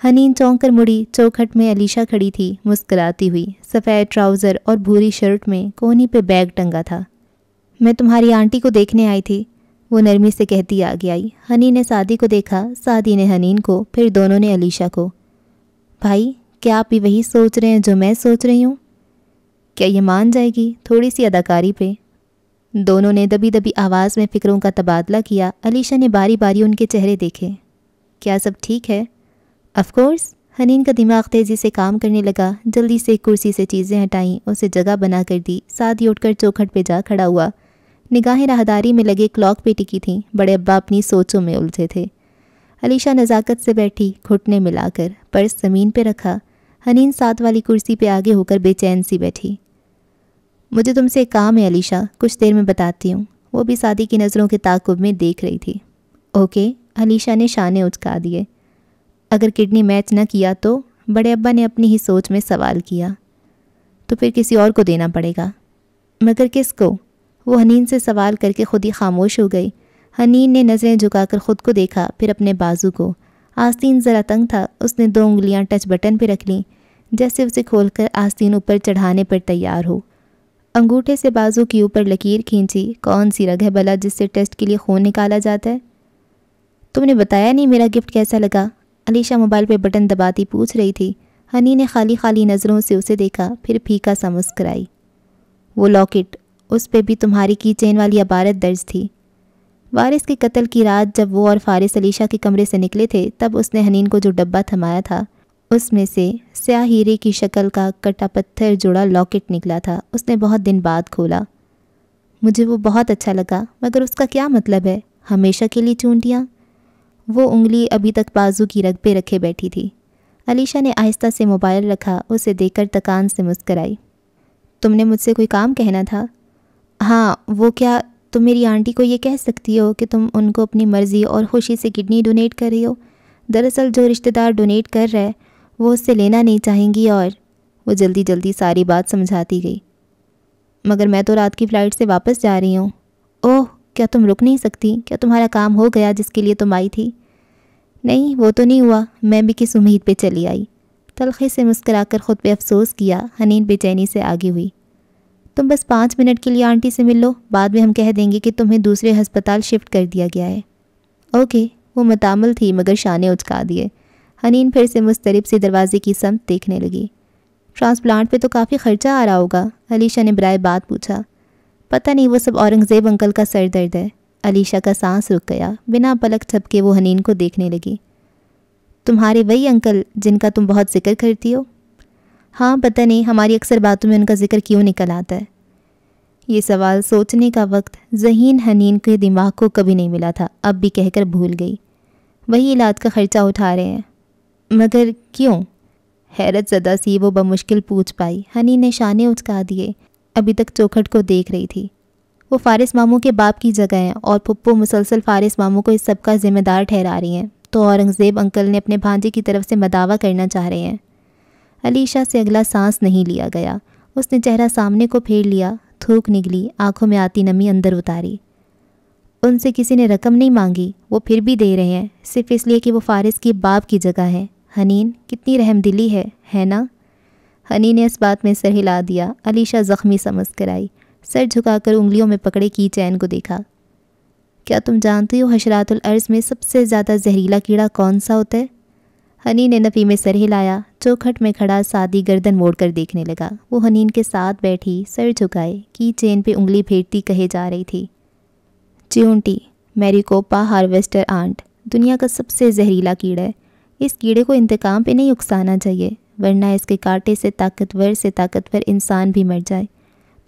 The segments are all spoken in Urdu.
حنین چونک کر مڑی۔ چوکھٹ میں علیشہ کھڑی تھی مسکراتی ہوئی، سفید ٹراؤزر اور بھوری شرٹ میں، کونی پہ بیگ ٹنگا تھا۔ میں تمہاری آنٹی کو دیکھنے آئی تھی، وہ نرمی سے کہتی آگے آئی۔ حنین نے سعدی کو دیکھا، سعدی نے حنین کو، پھر دونوں نے علیشہ کو۔ بھائی کیا آپ بھی وہی سوچ رہے ہیں جو میں سوچ رہی ہوں؟ کیا یہ مان جائے گی تھوڑی سی اداکاری پہ؟ دونوں نے دبی دبی آواز میں فکروں کا تبادلہ کیا۔ علیشہ نے باری باری ان کے چہرے دیکھے۔ کیا سب ٹھیک ہے؟ Of course. حنین کا دماغ تیزی سے کام کرنے لگا، جلدی سے کرسی سے چیزیں ہٹائیں، اسے جگہ بنا کر دی۔ سعدی اٹھ کر چوکھٹ پہ جا کھڑا ہوا، نگاہیں راہداری میں لگے کلاک پہ ٹکی تھیں۔ بڑے ابا اپنی سوچوں میں الجھے تھے۔ علیشہ نزاکت سے بیٹھی، گھٹنے ملا کر، پرس زمین پہ رکھا۔ حنین ساتھ والی کرسی پہ آگے ہو کر بے چین سی بیٹھی۔ مجھے تم سے ایک کام ہے علیشہ، کچھ دیر میں بتاتی ہوں۔ وہ بھی سعدی کی نظروں کے تعاقب میں دیکھ رہی تھی۔ اوکے، علیشہ نے شانے اچکا دیے۔ اگر کڈنی میچ نہ کیا تو؟ بڑے ابا نے اپنی ہی سوچ میں سوال کیا۔ تو پھر کسی اور کو دینا پڑے گا۔ مگر کس کو؟ وہ حنین سے سوال کر کے خود ہی خاموش ہو گئی۔ حنین نے نظریں جھکا کر خود کو دیکھا، پھر اپنے بازو کو۔ آستین ذرا تنگ تھا، اس نے 2 انگلیاں ٹچ بٹن پہ رکھ لیں، جیسے اسے کھول کر آستین اوپر چڑھانے پر تیار ہو۔ انگوٹھے سے بازو کی اوپر لکیر کھینچی۔ کون سی رگ ہے بلا جس سے ٹیسٹ کے لیے خون نکالا جاتا ہے؟ تم نے بتایا نہیں میرا گفٹ کیسا لگا؟ علیشہ موبائل پہ بٹن دباتی پوچھ رہی تھی۔ حنین نے خالی خالی نظروں سے اسے دیکھا، پھر پھیکا سا مسکرائی۔ وہ لاکٹ، اس پہ بھی تمہاری کی چین والی عبارت درج تھی۔ وارث کے قتل کی رات جب وہ اور فارس علیشہ کے کمرے سے نکلے تھے، تب اس نے حنین کو جو ڈبہ تھمایا تھا، اس میں سے سیاہ ہیرے کی شکل کا کٹا پتھر جڑا لاکٹ نکلا تھا۔ اس نے بہت دن بعد کھولا۔ مجھے وہ بہت اچھا لگا، مگر اس کا کیا مطلب ہے؟ ہمیشہ کے لیے چونٹیاں؟ وہ انگلی ابھی تک بازو کی رگ پہ رکھے بیٹھی تھی۔ علیشہ نے آہستہ سے موبائل رکھا، اسے دیکھ کر تکان سے مسکرائی۔ تم نے مجھ سے کوئی کام کہنا تھا؟ ہاں، وہ کیا تم میری آنٹی کو یہ کہہ سکتی ہو کہ تم ان کو اپنی مرضی اور خوشی سے کڈنی ڈونیٹ کر رہی ہو؟ دراصل جو رشتہ دار ڈونیٹ کر رہا ہے وہ اس سے لینا نہیں چاہیں گی، اور وہ جلدی جلدی ساری بات سمجھاتی گئی۔ مگر میں تو رات کی فلائٹ سے واپس جا رہی ہوں۔ اوہ، کیا تم رک نہیں سکتی؟ کیا تمہارا کام ہو گیا جس کے لیے تم آئی تھی؟ نہیں، وہ تو نہیں ہوا، میں بھی کس امید پہ چلی آئی۔ تلخی سے مسکرا کر خود پہ افسوس کیا۔ حنین بے چینی سے آگے ہوئی۔ تم بس 5 منٹ کے لیے آنٹی سے مل لو، بعد میں ہم کہہ دیں گے کہ تمہیں دوسرے ہسپتال شفٹ کر دیا گیا ہے۔ اوکے، وہ متعامل تھی مگر شانے اچکا دیے۔ حنین پھر سے مضطرب سی دروازے کی سمت دیکھنے لگی۔ ٹرانسپلانٹ پہ تو کافی خرچہ آ رہا ہوگا، علیشہ نے برائے بات پوچھا۔ پتہ نہیں، وہ سب اورنگزیب انکل کا سر درد ہے۔ علیشہ کا سانس رک گیا، بنا پلک جھپکے وہ حنین کو دیکھنے لگی۔ تمہارے وہی انکل جن کا تم بہت ذکر کرتی ہو؟ ہاں، پتہ نہیں ہماری اکثر باتوں میں ان کا ذکر کیوں نکل آتا ہے۔ یہ سوال سوچنے کا وقت ذہین حنین کے دماغ کو کبھی نہیں ملا تھا، اب بھی کہہ کر بھول گئی۔ وہی علاج کا خرچہ اٹھا رہے ہیں۔ مگر کیوں؟ حیرت زدہ سی وہ بمشکل پوچھ پائی۔ حنین نے شانے اچکا دیے، ابھی تک چوکھٹ کو دیکھ رہی تھی۔ وہ فارس ماموں کے باپ کی جگہ ہیں، اور پھپھو مسلسل فارس ماموں کو اس سب کا ذمہ دار ٹھہرا رہی ہیں، تو اورنگزیب انکل نے اپنے بھانجے کی طرف سے مداوع کرنا چاہ رہے ہیں۔ علیشہ سے اگلا سانس نہیں لیا گیا۔ اس نے چہرہ سامنے کو پھیر لیا، تھوک نگلی، آنکھوں میں آتی نمی اندر اتاری۔ ان سے کسی نے رقم نہیں مانگی، وہ پھر بھی دے رہے ہیں، صرف اس لیے کہ وہ فارس کی باپ کی جگہ ہے۔ حنین، کتنی رحم دلی ہے نا؟ حنین نے اس بات میں سر ہلا دیا۔ علیشہ زخمی سا مسکرائی، سر جھکا کر انگلیوں میں پکڑے کی چین کو دیکھا۔ کیا تم جانتی ہو حشرات الارض میں سب سے زیادہ زہریلا کیڑا کون سا ہوتا ہے؟ حنین نے نفی میں سر ہلایا۔ چوکھٹ میں کھڑا سعدی گردن موڑ کر دیکھنے لگا۔ وہ حنین کے ساتھ بیٹھی، سر جھکائے، کی چین پہ انگلی پھیرتی کہے جا رہی تھی۔ چیونٹی، میریکوپا ہارویسٹر آنٹ، دنیا کا سب سے زہریلا کیڑا ہے۔ اس کیڑے کو انتقام پہ نہیں اکسانا چاہیے، ورنہ اس کے کانٹے سے طاقتور انسان بھی مر جائے۔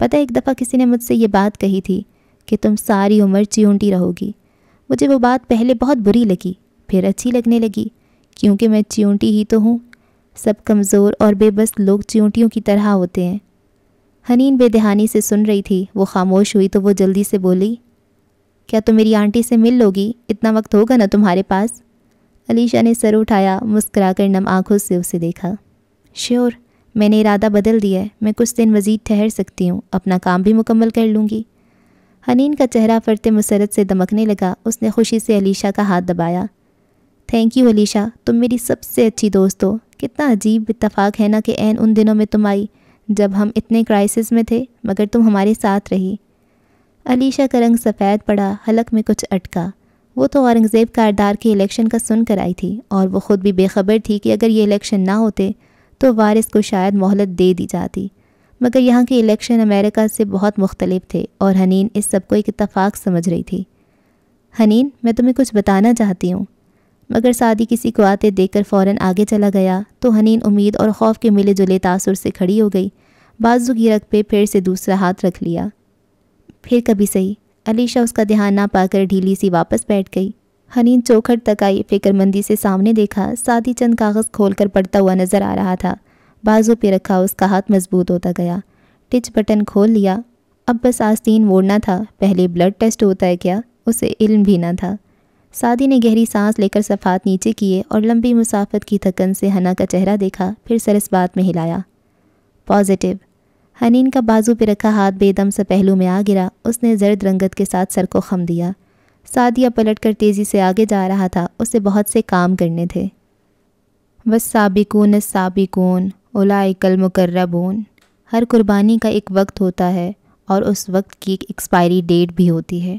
پتہ ایک دفعہ کسی نے مجھ سے یہ بات کہی تھی کہ تم ساری عمر چیونٹی رہو گی۔ مجھے وہ بات پہلے بہت بری لگی، پھر اچھی لگنے لگی، کیونکہ میں چیونٹی ہی تو ہوں۔ سب کمزور اور بے بس لوگ چیونٹیوں کی طرح ہوتے ہیں۔ حنین بے دہانی سے سن رہی تھی، وہ خاموش ہوئی تو وہ جلدی سے بولی، کیا تم میری آنٹی سے مل لوگی؟ اتنا وقت ہوگا نا تمہارے پاس؟ علیشہ نے سر اٹھایا، مسکرا کر نم آنکھوں سے اسے دیکھا۔ شیور، میں نے ارادہ بدل دیا ہے، میں کچھ دن مزید ٹھہر سکتی ہوں، اپنا کام بھی مکمل کر لوں گی۔ حنین کا چہرہ فرتے مسرت سے دمکنے لگا، اس نے خوشی سے علیشہ کا ہاتھ دبایا۔ تھینک یو علیشا، تم میری سب سے اچھی دوست ہو۔ کتنا عجیب اتفاق ہے نا کہ عین ان دنوں میں تم آئی جب ہم اتنے کرائسس میں تھے، مگر تم ہمارے ساتھ رہی۔ علیشا کا رنگ سفید پڑا، حلق میں کچھ اٹکا۔ وہ تو اورنگزیب کاردار کے الیکشن کا سن کر آئی تھی اور وہ خود بھی بے خبر تھی کہ اگر یہ الیکشن نہ ہوتے تو وارث کو شاید مہلت دے دی جاتی، مگر یہاں کے الیکشن امریکہ سے بہت مختلف تھے اور حنین اس سب کو ایک اتفاق سمجھ رہی تھی۔ حنین، میں تمہیں کچھ بتانا چاہتی ہوں، مگر سعدی کسی کو آتے دیکھ کر فوراً آگے چلا گیا تو حنین امید اور خوف کے ملے جلے تاثر سے کھڑی ہو گئی، بازو کی رگ پہ پھر سے دوسرا ہاتھ رکھ لیا۔ پھر کبھی صحیح۔ علیشا اس کا دھیان نہ پا کر ڈھیلی سی واپس بیٹھ گئی۔ حنین چوکھٹ تک آئی، فکر مندی سے سامنے دیکھا، سعدی چند کاغذ کھول کر پڑھتا ہوا نظر آ رہا تھا۔ بازو پہ رکھا اس کا ہاتھ مضبوط ہوتا گیا۔ ٹچ بٹن کھول لیا، اب بس آستین موڑنا تھا۔ پہلے بلڈ ٹیسٹ ہوتا ہے کیا؟ اسے علم بھی نہ تھا۔ سعدی نے گہری سانس لے کر صفحات نیچے کیے اور لمبی مسافت کی تھکن سے حنا کا چہرہ دیکھا، پھر سر اس بات میں ہلایا۔ پازیٹیو۔ حنین کا بازو پہ رکھا ہاتھ بے دم سے پہلو میں آ گرا، اس نے زرد رنگت کے ساتھ سر کو خم دیا۔ سعدیہ پلٹ کر تیزی سے آگے جا رہا تھا، اسے بہت سے کام کرنے تھے۔ والسابقون السابقون اولئک المقربون۔ ہر قربانی کا ایک وقت ہوتا ہے اور اس وقت کی ایک ایکسپائری ڈیٹ بھی ہوتی ہے۔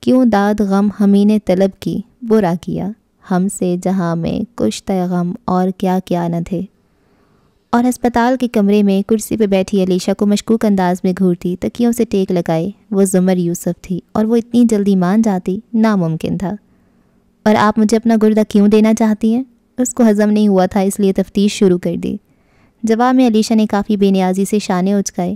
کیوں داد غم ہمیں نے طلب کی، برا کیا ہم سے جہاں میں کشتہ غم اور کیا کیا نہ تھے۔ اور ہسپتال کے کمرے میں کرسی پہ بیٹھی علیشا کو مشکوک انداز میں گھورتی، تکیوں سے ٹیک لگائے وہ زمر یوسف تھی، اور وہ اتنی جلدی مان جاتی ناممکن تھا۔ اور آپ مجھے اپنا گردہ کیوں دینا چاہتی ہیں؟ اس کو ہضم نہیں ہوا تھا، اس لیے تفتیش شروع کر دی۔ جواب میں علیشا نے کافی بے نیازی سے شانے اچکائے۔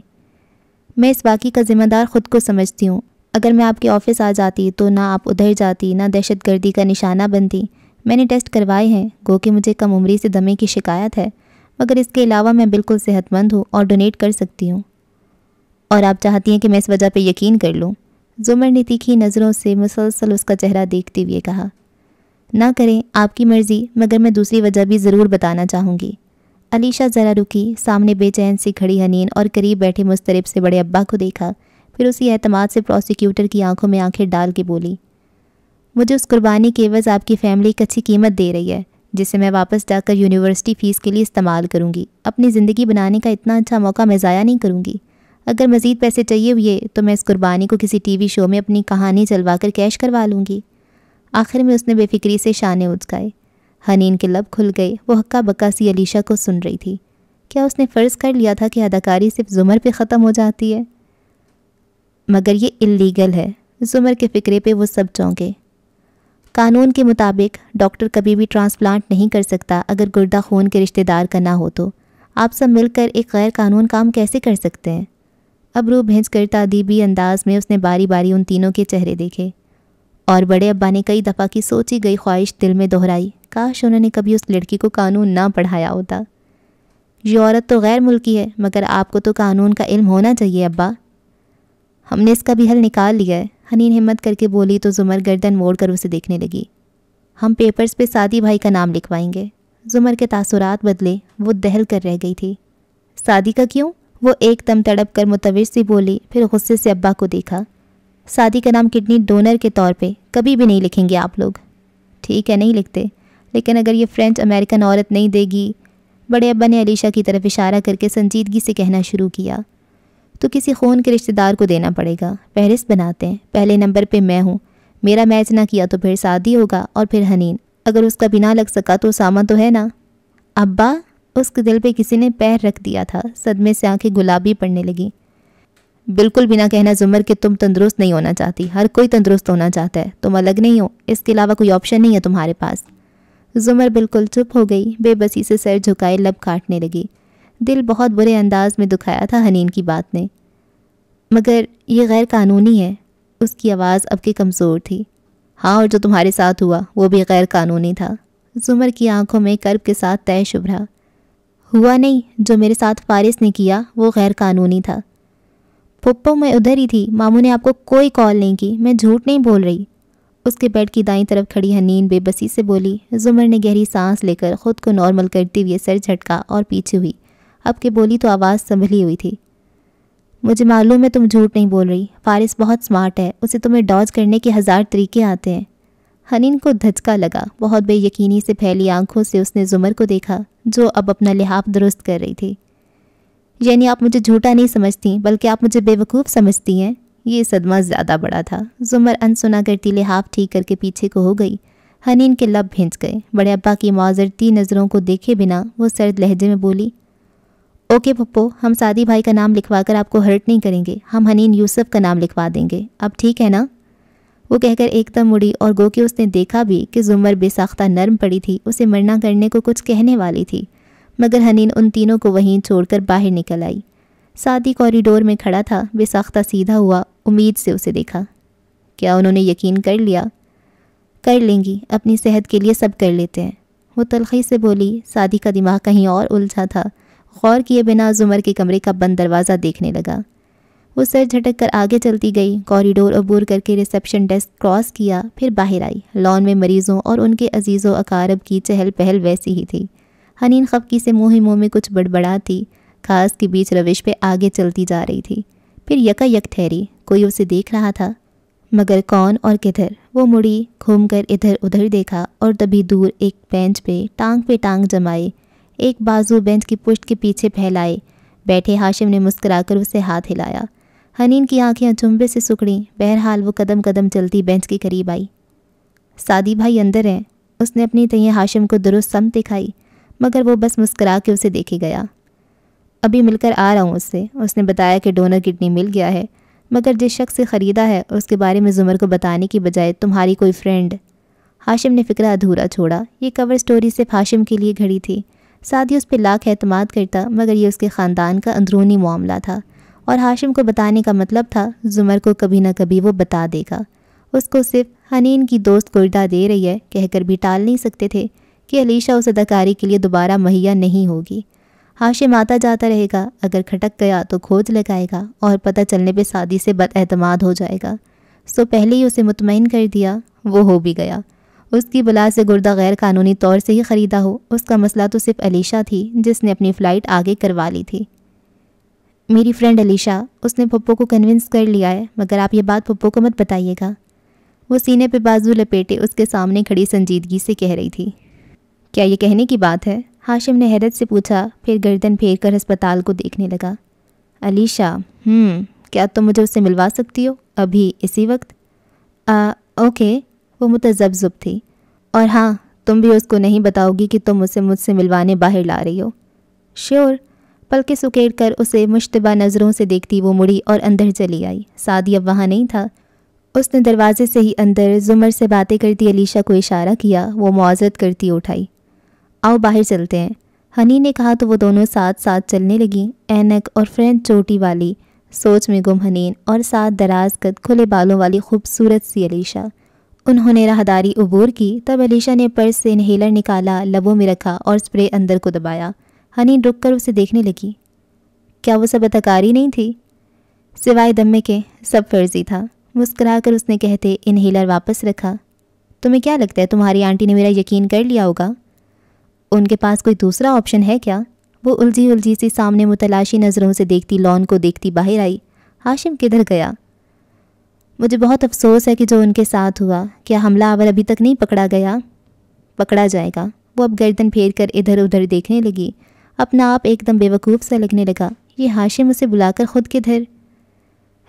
میں اس واقعے کا ذمہ دار خود کو سمجھتی ہوں۔ اگر میں آپ کے آفس آ جاتی تو نہ آپ ادھر جاتی، نہ دہشت گردی کا نشانہ بنتی۔ میں نے ٹیسٹ کروائے ہیں، گو کہ مجھے کم عمری سے دمے کی شکایت ہے، مگر اس کے علاوہ میں بالکل صحت مند ہوں اور ڈونیٹ کر سکتی ہوں۔ اور آپ چاہتی ہیں کہ میں اس وجہ پہ یقین کر لوں؟ زمر نے تیکھی نظروں سے مسلسل اس کا چہرہ دیکھتے ہوئے کہا۔ نہ کریں، آپ کی مرضی، مگر میں دوسری وجہ بھی ضرور بتانا چاہوں گی۔ علیشا ذرا رکی، سامنے بے چین سی کھڑی حنین اور قریب بیٹھے مضطرب سے بڑے ابا کو دیکھا، پھر اسی اعتماد سے پروسیکیوٹر کی آنکھوں میں آنکھیں ڈال کے بولی، مجھے اس قربانی کے عوض آپ کی فیملی ایک اچھی قیمت دے رہی ہے، جسے میں واپس جا کر یونیورسٹی فیس کے لیے استعمال کروں گی۔ اپنی زندگی بنانے کا اتنا اچھا موقع میں ضائع نہیں کروں گی۔ اگر مزید پیسے چاہیے ہوئے تو میں اس قربانی کو کسی ٹی وی شو میں اپنی کہانی چلوا کر کیش کروا لوں گی۔ آخر میں اس نے بے فکری سے شانے اچکائے۔ حنین کے لب کھل گئے، وہ ہکا بکا سی علیشا کو سن رہی تھی۔ کیا اس نے فرض کر لیا تھا کہ اداکاری صرف زمر پہ ختم ہو جاتی ہے؟ مگر یہ اللیگل ہے۔ زمر کے فکرے پہ وہ سب چونکے۔ قانون کے مطابق ڈاکٹر کبھی بھی ٹرانسپلانٹ نہیں کر سکتا اگر گردہ خون کے رشتہ دار کا نہ ہو تو۔ آپ سب مل کر ایک غیر قانون کام کیسے کر سکتے ہیں؟ ابرو بھینچ کر تادیبی انداز میں اس نے باری باری ان تینوں کے چہرے دیکھے، اور بڑے ابا نے کئی دفعہ کی سوچی گئی خواہش دل میں دہرائی، کاش انہوں نے کبھی اس لڑکی کو قانون نہ پڑھایا ہوتا۔ یہ عورت تو غیر ملکی ہے، مگر آپ کو تو قانون کا علم ہونا چاہیے ابا۔ ہم نے اس کا بھی حل نکال لیا ہے، حنین ہمت کر کے بولی تو زمر گردن موڑ کر اسے دیکھنے لگی۔ ہم پیپرز پہ سعدی بھائی کا نام لکھوائیں گے۔ زمر کے تاثرات بدلے، وہ دہل کر رہ گئی تھی۔ سعدی کا کیوں؟ وہ ایک دم تڑپ کر متوج سی بولی، پھر غصے سے ابا کو دیکھا۔ سعدی کا نام کڈنی ڈونر کے طور پہ کبھی بھی نہیں لکھیں گے آپ لوگ۔ ٹھیک ہے، نہیں لکھتے، لیکن اگر یہ فرینچ امریکن عورت نہیں دے گی، بڑے ابا نے علیشا کی طرف اشارہ کر کے سنجیدگی سے کہنا شروع کیا، تو کسی خون کے رشتہ دار کو دینا پڑے گا۔ فہرست بناتے ہیں، پہلے نمبر پہ میں ہوں، میرا میچ نہ کیا تو پھر سعدی ہوگا اور پھر حنین، اگر اس کا بھی نہ لگ سکا تو اسامہ تو ہے نا۔ ابا، اس کے دل پہ کسی نے پیر رکھ دیا تھا، صدمے سے آنکھیں گلابی پڑنے لگیں۔ بالکل بھی نہ کہنا زمر کہ تم تندرست نہیں ہونا چاہتی، ہر کوئی تندرست ہونا چاہتا ہے، تم الگ نہیں ہو، اس کے علاوہ کوئی آپشن نہیں ہے تمہارے پاس۔ زمر بالکل چپ ہو گئی، بے بسی سے سر جھکائے لب کاٹنے لگی۔ دل بہت برے انداز میں دکھایا تھا حنین کی بات نے، مگر یہ غیر قانونی ہے۔ اس کی آواز اب کی کمزور تھی۔ ہاں، اور جو تمہارے ساتھ ہوا وہ بھی غیر قانونی تھا۔ زمر کی آنکھوں میں کرب کے ساتھ طے ابھرا۔ ہوا نہیں، جو میرے ساتھ فارس نے کیا وہ غیر قانونی تھا۔ پھپھو میں ادھر ہی تھی، ماموں نے آپ کو کوئی کال نہیں کی، میں جھوٹ نہیں بول رہی۔ اس کے بیڈ کی دائیں طرف کھڑی حنین بے بسی سے بولی۔ زمر نے گہری سانس لے کر خود کو نارمل کرتے ہوئے سر جھٹکا اور پیچھے ہوئی، اب کہ بولی تو آواز سنبھلی ہوئی تھی۔ مجھے معلوم ہے تم جھوٹ نہیں بول رہی، فارس بہت سمارٹ ہے، اسے تمہیں ڈاج کرنے کے 1000 طریقے آتے ہیں۔ حنین کو دھچکا لگا. بہت بے یقینی سے پھیلی آنکھوں سے اس نے زمر کو دیکھا جو اب اپنا لحاف درست کر رہی تھی. یعنی آپ مجھے جھوٹا نہیں سمجھتی بلکہ آپ مجھے بے وقوف سمجھتی ہیں؟ یہ صدمہ زیادہ بڑا تھا. زمر انسنا کرتی لحاف ٹھیک کر کے پیچھے کو ہو گئی. حنین کے لب بھنس گئے. بڑے ابا کی معذرتی نظروں کو دیکھے بنا وہ سرد لہجے میں بولی, اوکے پپو, ہم سعدی بھائی کا نام لکھوا کر آپ کو ہرٹ نہیں کریں گے. ہم حنین یوسف کا نام لکھوا دیں گے. اب ٹھیک ہے نا؟ وہ کہہ کر ایک دم مڑی اور گو کہ اس نے دیکھا بھی کہ زمر بے ساختہ نرم پڑی تھی. اسے مرنا کرنے کو کچھ کہنے والی تھی مگر حنین ان تینوں کو وہیں چھوڑ کر باہر نکل آئی. سعدی کوریڈور میں کھڑا تھا. بے ساختہ سیدھا ہوا, امید سے اسے دیکھا. کیا انہوں نے یقین کر لیا؟ کر لیں گی, اپنی صحت کے لیے سب کر لیتے ہیں. وہ تلخی سے بولی. سعدی کا دماغ کہیں اور الجھا تھا. غور کیے بنا زمر کے کمرے کا بند دروازہ دیکھنے لگا. وہ سر جھٹک کر آگے چلتی گئی. کوریڈور عبور کر کے ریسیپشن ڈیسک کراس کیا, پھر باہر آئی. لان میں مریضوں اور ان کے عزیز و اقارب کی چہل پہل ویسی ہی تھی. حنین خفقی سے منہ ہی منہ میں کچھ بڑبڑاتی گھاس کے بیچ روش پہ آگے چلتی جا رہی تھی. پھر یکا یک ٹھہری. کوئی اسے دیکھ رہا تھا مگر کون اور کدھر؟ وہ مڑی, گھوم کر ادھر ادھر دیکھا اور تبھی دور ایک بینچ پہ ٹانگ جمائے, ایک بازو بینچ کی پشت کے پیچھے پھیلائے بیٹھے ہاشم نے مسکرا کر اسے ہاتھ ہلایا. حنین کی آنکھیں چنبے سے سکڑیں. بہرحال وہ قدم قدم چلتی بینچ کے قریب آئی. سعدی بھائی اندر ہیں. اس نے اپنی تئیں ہاشم کو درست سمت دکھائی مگر وہ بس مسکرا کے اسے دیکھے گیا. ابھی مل کر آ رہا ہوں اس سے. اس نے بتایا کہ ڈونر کڈنی مل گیا ہے مگر جس شخص سے خریدا ہے اس کے بارے میں زمر کو بتانے کی بجائے تمہاری کوئی فرینڈ. ہاشم نے فکرہ ادھورا چھوڑا. یہ کور سٹوری صرف ہاشم کے لیے گھڑی تھی. سعدی اس پہ لاکھ اعتماد کرتا مگر یہ اس کے خاندان کا اندرونی معاملہ تھا اور ہاشم کو بتانے کا مطلب تھا زمر کو کبھی نہ کبھی وہ بتا دے گا. اس کو صرف حنین کی دوست کوئردہ دے رہی ہے کہہ کر بھی ٹال نہیں سکتے تھے کہ علیشہ اس اداکاری کے لیے دوبارہ مہیا نہیں ہوگی. ہاشم آتا جاتا رہے گا. اگر کھٹک گیا تو کھوج لگائے گا اور پتہ چلنے پہ سعدی سے بد اعتماد ہو جائے گا. سو پہلے ہی اسے مطمئن کر دیا. وہ ہو بھی گیا. اس کی بلا سے گردہ غیر قانونی طور سے ہی خریدا ہو. اس کا مسئلہ تو صرف علیشہ تھی جس نے اپنی فلائٹ آگے کروا لی تھی. میری فرینڈ علیشہ. اس نے پپو کو کنونس کر لیا ہے مگر آپ یہ بات پپو کو مت بتائیے گا. وہ سینے پہ بازو لپیٹے اس کے سامنے کھڑی سنجیدگی سے کہہ رہی تھی. کیا یہ کہنے کی بات ہے؟ ہاشم نے حیرت سے پوچھا. پھر گردن پھیر کر ہسپتال کو دیکھنے لگا. علیشہ. کیا تم مجھے اس سے ملوا سکتی ہو ابھی اسی وقت؟ اوکے. وہ متذبذب تھی. اور ہاں, تم بھی اس کو نہیں بتاؤ گی کہ تم اسے مجھ سے ملوانے باہر لا رہی ہو؟ شیور. پلکیں سکیڑ کر اسے مشتبہ نظروں سے دیکھتی وہ مڑی اور اندر چلی آئی. سعدی اب وہاں نہیں تھا. اس نے دروازے سے ہی اندر زمر سے باتیں کرتی علیشہ کو اشارہ کیا. وہ معذرت کرتی اٹھائی. آؤ باہر چلتے ہیں. حنین نے کہا تو وہ دونوں ساتھ ساتھ چلنے لگیں. اینک اور فرینچ چوٹی والی سوچ میں گم حنین اور ساتھ دراز قد کھلے بالوں والی خوبصورت سی علیشہ. انہوں نے راہداری عبور کی. تب علیشہ نے پرس سے انہیلر نکالا, لبوں میں رکھا اور اسپرے اندر کو دبایا. حنین رک کر اسے دیکھنے لگی. کیا وہ سب اداکاری نہیں تھی؟ سوائے دمے کے سب فرضی تھا. مسکرا کر اس نے کہتے انہیلر واپس رکھا. تمہیں کیا لگتا ہے تمہاری آنٹی نے میرا یقین کر لیا ہوگا؟ ان کے پاس کوئی دوسرا آپشن ہے کیا؟ وہ الجھی سی سامنے متلاشی نظروں سے دیکھتی لان کو دیکھتی باہر آئی. ہاشم کدھر گیا؟ مجھے بہت افسوس ہے کہ جو ان کے ساتھ ہوا. کیا حملہ آور ابھی تک نہیں پکڑا گیا؟ پکڑا جائے گا. وہ اب گردن پھیر کر ادھر ادھر دیکھنے لگی. اپنا آپ ایک دم بے وقوف سا لگنے لگا. یہ ہاشم اسے بلا کر خود کدھر؟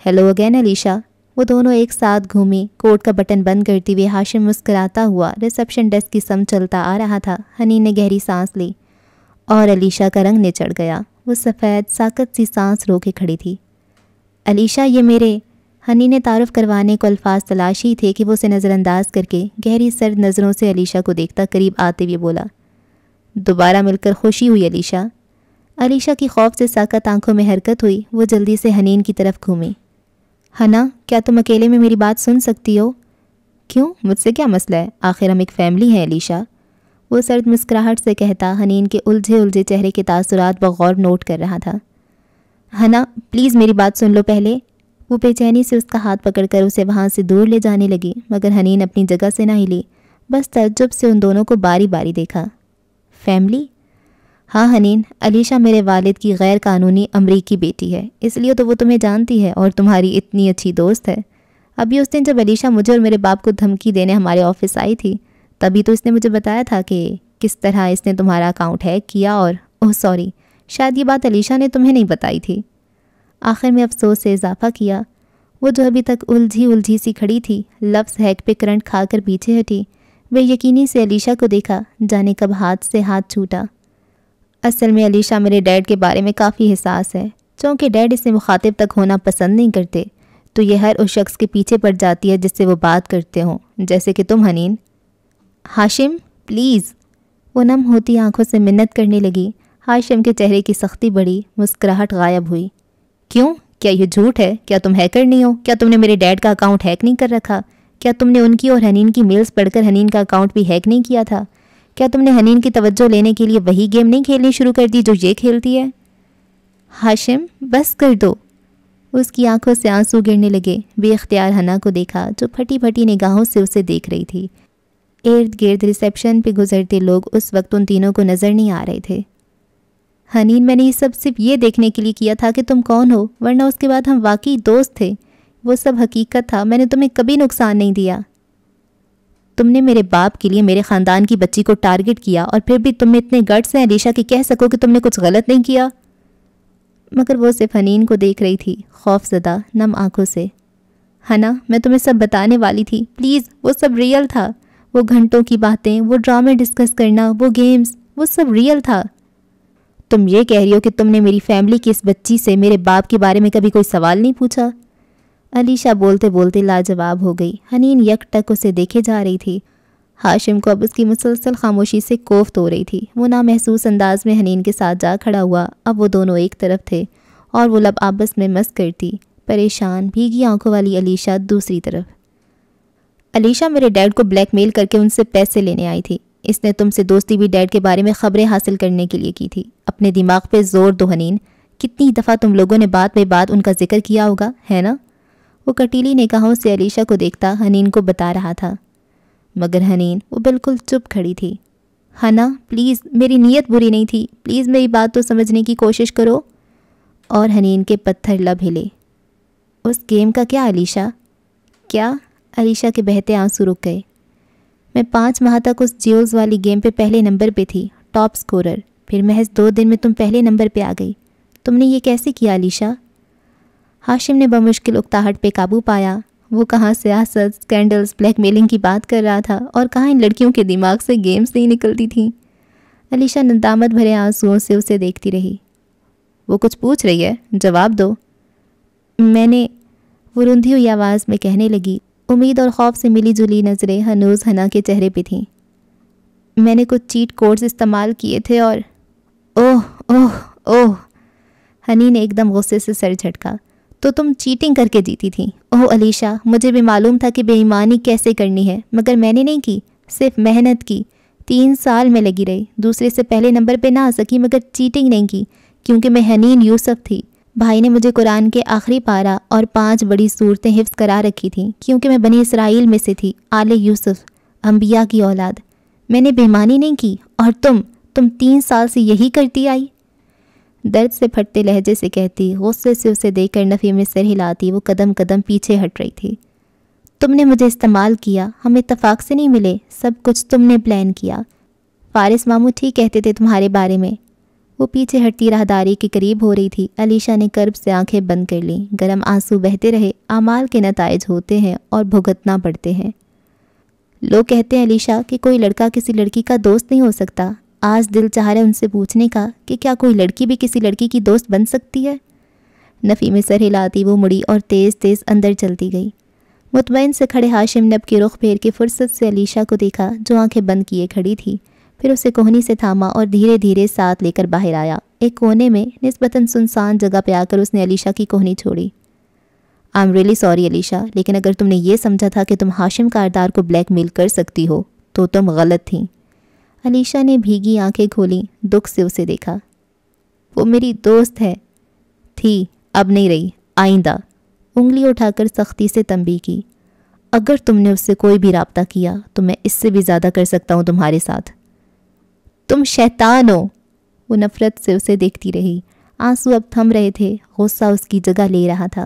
Hello again Alisha. وہ دونوں ایک ساتھ گھومی. کوٹ کا بٹن بند کرتی ہوئے ہاشم مسکراتا ہوا ریسیپشن ڈیسک کی سمت چلتا آ رہا تھا. حنین نے گہری سانس لی اور علیشہ کا رنگ نچڑ گیا. وہ سفید ساکت سی سانس رو کے کھڑی تھی. علیشہ یہ میرے. حنین نے تعارف کروانے کو الفاظ تلاش ہی تھے کہ وہ اسے نظر انداز کر کے گہری سرد نظروں سے علیشہ کو دیکھتا قریب آتے ہوئے بولا. دوبارہ مل کر خوشی ہوئی علیشہ. علیشہ کی خوف سے ساکت آنکھوں میں حرکت ہوئی. وہ جلدی سے حنین کی طرف گھومی. ہنا, کیا تم اکیلے میں میری بات سن سکتی ہو؟ کیوں, مجھ سے کیا مسئلہ ہے؟ آخر ہم ایک فیملی ہیں علیشہ. وہ سرد مسکراہٹ سے کہتا حنین کے الجھے چہرے کے تاثرات بغور نوٹ کر رہا تھا. ہنا پلیز میری بات سن لو پہلے. وہ بے چینی سے اس کا ہاتھ پکڑ کر اسے وہاں سے دور لے جانے لگی مگر حنین اپنی جگہ سے نہ ہلی. بس تعجب سے ان دونوں کو باری باری دیکھا. فیملی؟ ہاں حنین, علیشہ میرے والد کی غیر قانونی امریکی بیٹی ہے, اس لیے تو وہ تمہیں جانتی ہے اور تمہاری اتنی اچھی دوست ہے. ابھی اس دن جب علیشا مجھے اور میرے باپ کو دھمکی دینے ہمارے آفس آئی تھی تبھی تو اس نے مجھے بتایا تھا کہ کس طرح اس نے تمہارا اکاؤنٹ ہیک کیا اور سوری، شاید یہ بات علیشا نے تمہیں نہیں بتائی تھی۔ آخر میں افسوس سے اضافہ کیا۔ وہ جو ابھی تک الجھی سی کھڑی تھی، لفظ ہیک پہ کرنٹ کھا کر پیچھے ہٹی، بے یقینی سے علیشا کو دیکھا، جانے کب ہاتھ سے ہاتھ چھوٹا۔ اصل میں علیشا میرے ڈیڈ کے بارے میں کافی حساس ہے، چونکہ ڈیڈ اس سے مخاطب تک ہونا پسند نہیں کرتے، تو یہ ہر اس شخص کے پیچھے پڑ جاتی ہے جس سے وہ بات کرتے ہوں، جیسے کہ تم حنین۔ ہاشم پلیز، وہ نم ہوتی آنکھوں سے منت کرنے لگی۔ ہاشم کے چہرے کی سختی بڑھی، مسکراہٹ غائب ہوئی۔ کیوں؟ کیا یہ جھوٹ ہے؟ کیا تم ہیکر نہیں ہو؟ کیا تم نے میرے ڈیڈ کا اکاؤنٹ ہیک نہیں کر رکھا؟ کیا تم نے ان کی اور حنین کی میلز پڑھ کر حنین کا اکاؤنٹ بھی ہیک نہیں کیا تھا؟ کیا تم نے حنین کی توجہ لینے کے لیے وہی گیم نہیں کھیلنی شروع کر دی جو یہ کھیلتی ہے؟ ہاشم بس کر دو۔ اس کی آنکھوں سے آنسو گرنے لگے۔ بے اختیار حنا کو دیکھا جو پھٹی پھٹی نگاہوں سے اسے دیکھ رہی تھی۔ ارد گرد ریسیپشن پہ گزرتے لوگ اس وقت ان تینوں کو نظر نہیں آ رہے تھے۔ حنین، میں نے یہ سب صرف یہ دیکھنے کے لیے کیا تھا کہ تم کون ہو، ورنہ اس کے بعد ہم واقعی دوست تھے۔ وہ سب حقیقت تھا، میں نے تمہیں کبھی نقصان نہیں دیا۔ تم نے میرے باپ کے لیے میرے خاندان کی بچی کو ٹارگٹ کیا اور پھر بھی تم میں اتنے گٹس ہیں علیشا کہ کہہ سکو کہ تم نے کچھ غلط نہیں کیا۔ مگر وہ صرف حنین کو دیکھ رہی تھی، خوف زدہ نم آنکھوں سے۔ حنا، میں تمہیں سب بتانے والی تھی، پلیز، وہ سب ریئل تھا۔ وہ گھنٹوں کی باتیں، وہ ڈرامے ڈسکس کرنا، وہ گیمز، وہ سب ریئل تھا۔ تم یہ کہہ رہی ہو کہ تم نے میری فیملی کی اس بچی سے میرے باپ کے بارے میں کبھی کوئی سوال نہیں پوچھا؟ علیشا بولتے بولتے لاجواب ہو گئی۔ حنین یک ٹک اسے دیکھے جا رہی تھی۔ ہاشم کو اب اس کی مسلسل خاموشی سے کوفت ہو رہی تھی۔ وہ نامحسوس انداز میں حنین کے ساتھ جا کھڑا ہوا۔ اب وہ دونوں ایک طرف تھے اور وہ لب آپس میں مس کرتی، پریشان بھیگی آنکھوں والی علیشا دوسری طرف۔ علیشا میرے ڈیڈ کو بلیک میل کر کے ان سے پیسے لینے آئی تھی۔ اس نے تم سے دوستی بھی ڈیڈ کے بارے میں خبریں حاصل کرنے کے لیے کی تھی۔ اپنے دماغ پہ زور دو حنین، کتنی دفعہ تم لوگوں نے بات بے بات ان کا ذکر کیا ہوگا، ہے نا؟ وہ کٹیلی نگاہوں سے علیشا کو دیکھتا حنین کو بتا رہا تھا، مگر حنین وہ بالکل چپ کھڑی تھی۔ حنا پلیز، میری نیت بری نہیں تھی، پلیز میری بات تو سمجھنے کی کوشش کرو۔ اور حنین کے پتھر لب ہلے۔ اس گیم کا کیا علیشا؟ کیا؟ علیشا کے بہتے آنسو رک گئے۔ میں 5 ماہ تک اس جیولز والی گیم پہ پہلے نمبر پہ تھی، ٹاپ سکورر، پھر محض 2 دن میں تم پہلے نمبر پہ آ گئی۔ تم نے یہ کیسے کیا علیشا؟ ہاشم نے بمشکل اکتاہٹ پہ قابو پایا۔ وہ کہاں سیاست، سکینڈلز، بلیک میلنگ کی بات کر رہا تھا اور کہاں ان لڑکیوں کے دماغ سے گیمز نہیں نکلتی تھیں۔ علیشا ندامت بھرے آنسوؤں سے اسے دیکھتی رہی۔ وہ کچھ پوچھ رہی ہے، جواب دو۔ میں نے، وہ روندھی ہوئی آواز میں کہنے لگی۔ امید اور خوف سے ملی جلی نظریں ہنوز حنا کے چہرے پہ تھیں۔ میں نے کچھ چیٹ کوڈز استعمال کیے تھے اور اوہ حنی نے ایک دم غصے سے سر جھٹکا۔ تو تم چیٹنگ کر کے جیتی تھی؟ اوہ علیشا، مجھے بھی معلوم تھا کہ بے ایمانی کیسے کرنی ہے، مگر میں نے نہیں کی، صرف محنت کی۔ 3 سال میں لگی رہی، دوسرے سے پہلے نمبر پہ نہ آ سکی مگر چیٹنگ نہیں کی، کیونکہ میں حنین یوسف تھی۔ بھائی نے مجھے قرآن کے آخری پارہ اور 5 بڑی صورتیں حفظ کرا رکھی تھیں، کیونکہ میں بنی اسرائیل میں سے تھی، آل یوسف، انبیاء کی اولاد۔ میں نے بے ایمانی نہیں کی، اور تم 3 سال سے یہی کرتی آئی؟ درد سے پھٹتے لہجے سے کہتی، غصے سے اسے دیکھ کر نفی میں سر ہلاتی وہ قدم قدم پیچھے ہٹ رہی تھی۔ تم نے مجھے استعمال کیا، ہم اتفاق سے نہیں ملے، سب کچھ تم نے پلان کیا۔ فارس ماموں ٹھیک کہتے تھے تمہارے بارے میں۔ وہ پیچھے ہٹتی راہداری کے قریب ہو رہی تھی۔ علیشا نے کرب سے آنکھیں بند کر لیں، گرم آنسو بہتے رہے۔ اعمال کے نتائج ہوتے ہیں اور بھگتنا پڑتے ہیں۔ لوگ کہتے ہیں علیشا کہ کوئی لڑکا کسی لڑکی کا دوست نہیں ہو سکتا۔ آج دل چاہ رہا ہے ان سے پوچھنے کا کہ کیا کوئی لڑکی بھی کسی لڑکی کی دوست بن سکتی ہے؟ نفی میں سر ہلاتی وہ مڑی اور تیز تیز اندر چلتی گئی۔ مطمئن سے کھڑے ہاشم نے اب کے رخ پھیر کے فرصت سے علیشا کو دیکھا جو آنکھیں بند کیے کھڑی تھی، پھر اسے کوہنی سے تھاما اور دھیرے دھیرے ساتھ لے کر باہر آیا۔ ایک کونے میں نسبتاً سنسان جگہ پہ آ کر اس نے علیشا کی کوہنی چھوڑی۔ I am really sorry Alisha, لیکن اگر تم نے یہ سمجھا تھا کہ تم ہاشم کاردار کو بلیک میل کر سکتی ہو تو تم غلط تھیں۔ علیشا نے بھیگی آنکھیں کھولیں، دکھ سے اسے دیکھا۔ وہ میری دوست ہے، تھی، اب نہیں رہی، آئندہ۔ انگلی اٹھا کر سختی سے تنبیہ کی۔ اگر تم نے اس سے کوئی بھی رابطہ کیا تو میں اس سے بھی زیادہ کر سکتا ہوں تمہارے ساتھ۔ تم شیطان ہو۔ وہ نفرت سے اسے دیکھتی رہی۔ آنسو اب تھم رہے تھے، غصہ اس کی جگہ لے رہا تھا۔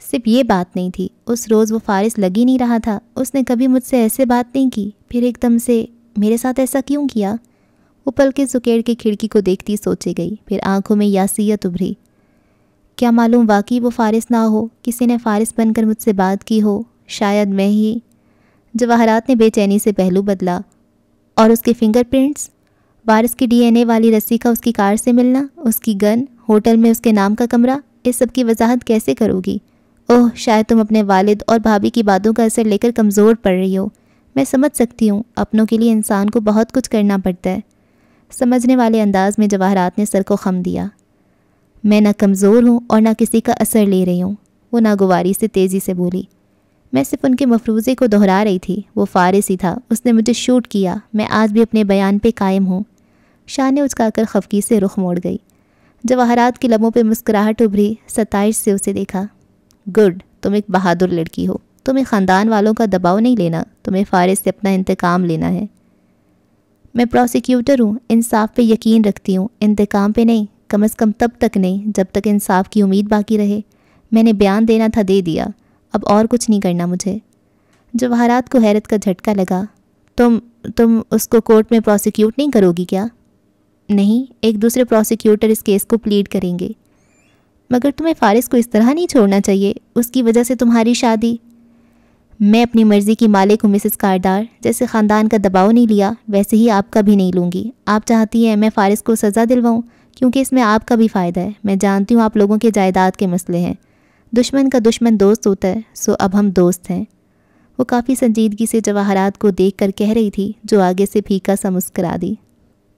صرف یہ بات نہیں تھی، اس روز وہ فارس لگ ہی نہیں رہا تھا۔ اس نے کبھی مجھ سے ایسے بات نہیں کی، پھر ایک دم سے میرے ساتھ ایسا کیوں کیا؟ وہ پلکیں سکیڑ کے کھڑکی کو دیکھتی سوچے گئی، پھر آنکھوں میں یاسیت ابھری۔ کیا معلوم واقعی وہ فارس نہ ہو، کسی نے فارس بن کر مجھ سے بات کی ہو، شاید میں ہی۔ جواہرات نے بے چینی سے پہلو بدلا۔ اور اس کے فنگر پرنٹس، وارث کی DNA والی رسی کا اس کی کار سے ملنا، اس کی گن، ہوٹل میں اس کے نام کا کمرہ، اس سب کی وضاحت کیسے کرو گی؟ اوہ، شاید تم اپنے والد اور بھابھی کی باتوں کا اثر لے کر کمزور پڑ رہی ہو۔ میں سمجھ سکتی ہوں، اپنوں کے لیے انسان کو بہت کچھ کرنا پڑتا ہے۔ سمجھنے والے انداز میں جواہرات نے سر کو خم دیا۔ میں نہ کمزور ہوں اور نہ کسی کا اثر لے رہی ہوں، وہ ناگواری سے تیزی سے بولی۔ میں صرف ان کے مفروضے کو دہرا رہی تھی، وہ فارس ہی تھا، اس نے مجھے شوٹ کیا، میں آج بھی اپنے بیان پہ قائم ہوں۔ شان نے اچکا کر خفگی سے رخ موڑ گئی۔ جواہرات کی لبوں پہ مسکراہٹ ابھری، ستائش سے اسے دیکھا۔ گڈ، تم ایک بہادر لڑکی ہو، تمہیں خاندان والوں کا دباؤ نہیں لینا، تمہیں فارس سے اپنا انتقام لینا ہے۔ میں پروسیکیوٹر ہوں، انصاف پہ یقین رکھتی ہوں، انتقام پہ نہیں، کم از کم تب تک نہیں جب تک انصاف کی امید باقی رہے۔ میں نے بیان دینا تھا، دے دیا، اب اور کچھ نہیں کرنا مجھے۔ جواہرات کو حیرت کا جھٹکا لگا۔ تم اس کو کورٹ میں پروسیکیوٹ نہیں کرو گی کیا؟ نہیں، ایک دوسرے پروسیکیوٹر اس کیس کو پلیڈ کریں گے۔ مگر تمہیں فارس کو اس طرح نہیں چھوڑنا چاہیے، اس کی وجہ سے تمہاری شادی۔ میں اپنی مرضی کی مالک ہوں مسز کاردار، جیسے خاندان کا دباؤ نہیں لیا ویسے ہی آپ کا بھی نہیں لوں گی۔ آپ چاہتی ہیں میں فارس کو سزا دلواؤں کیونکہ اس میں آپ کا بھی فائدہ ہے۔ میں جانتی ہوں آپ لوگوں کے جائیداد کے مسئلے ہیں، دشمن کا دشمن دوست ہوتا ہے، سو اب ہم دوست ہیں۔ وہ کافی سنجیدگی سے جواہرات کو دیکھ کر کہہ رہی تھی، جو آگے سے پھیکا سا مسکرا دی۔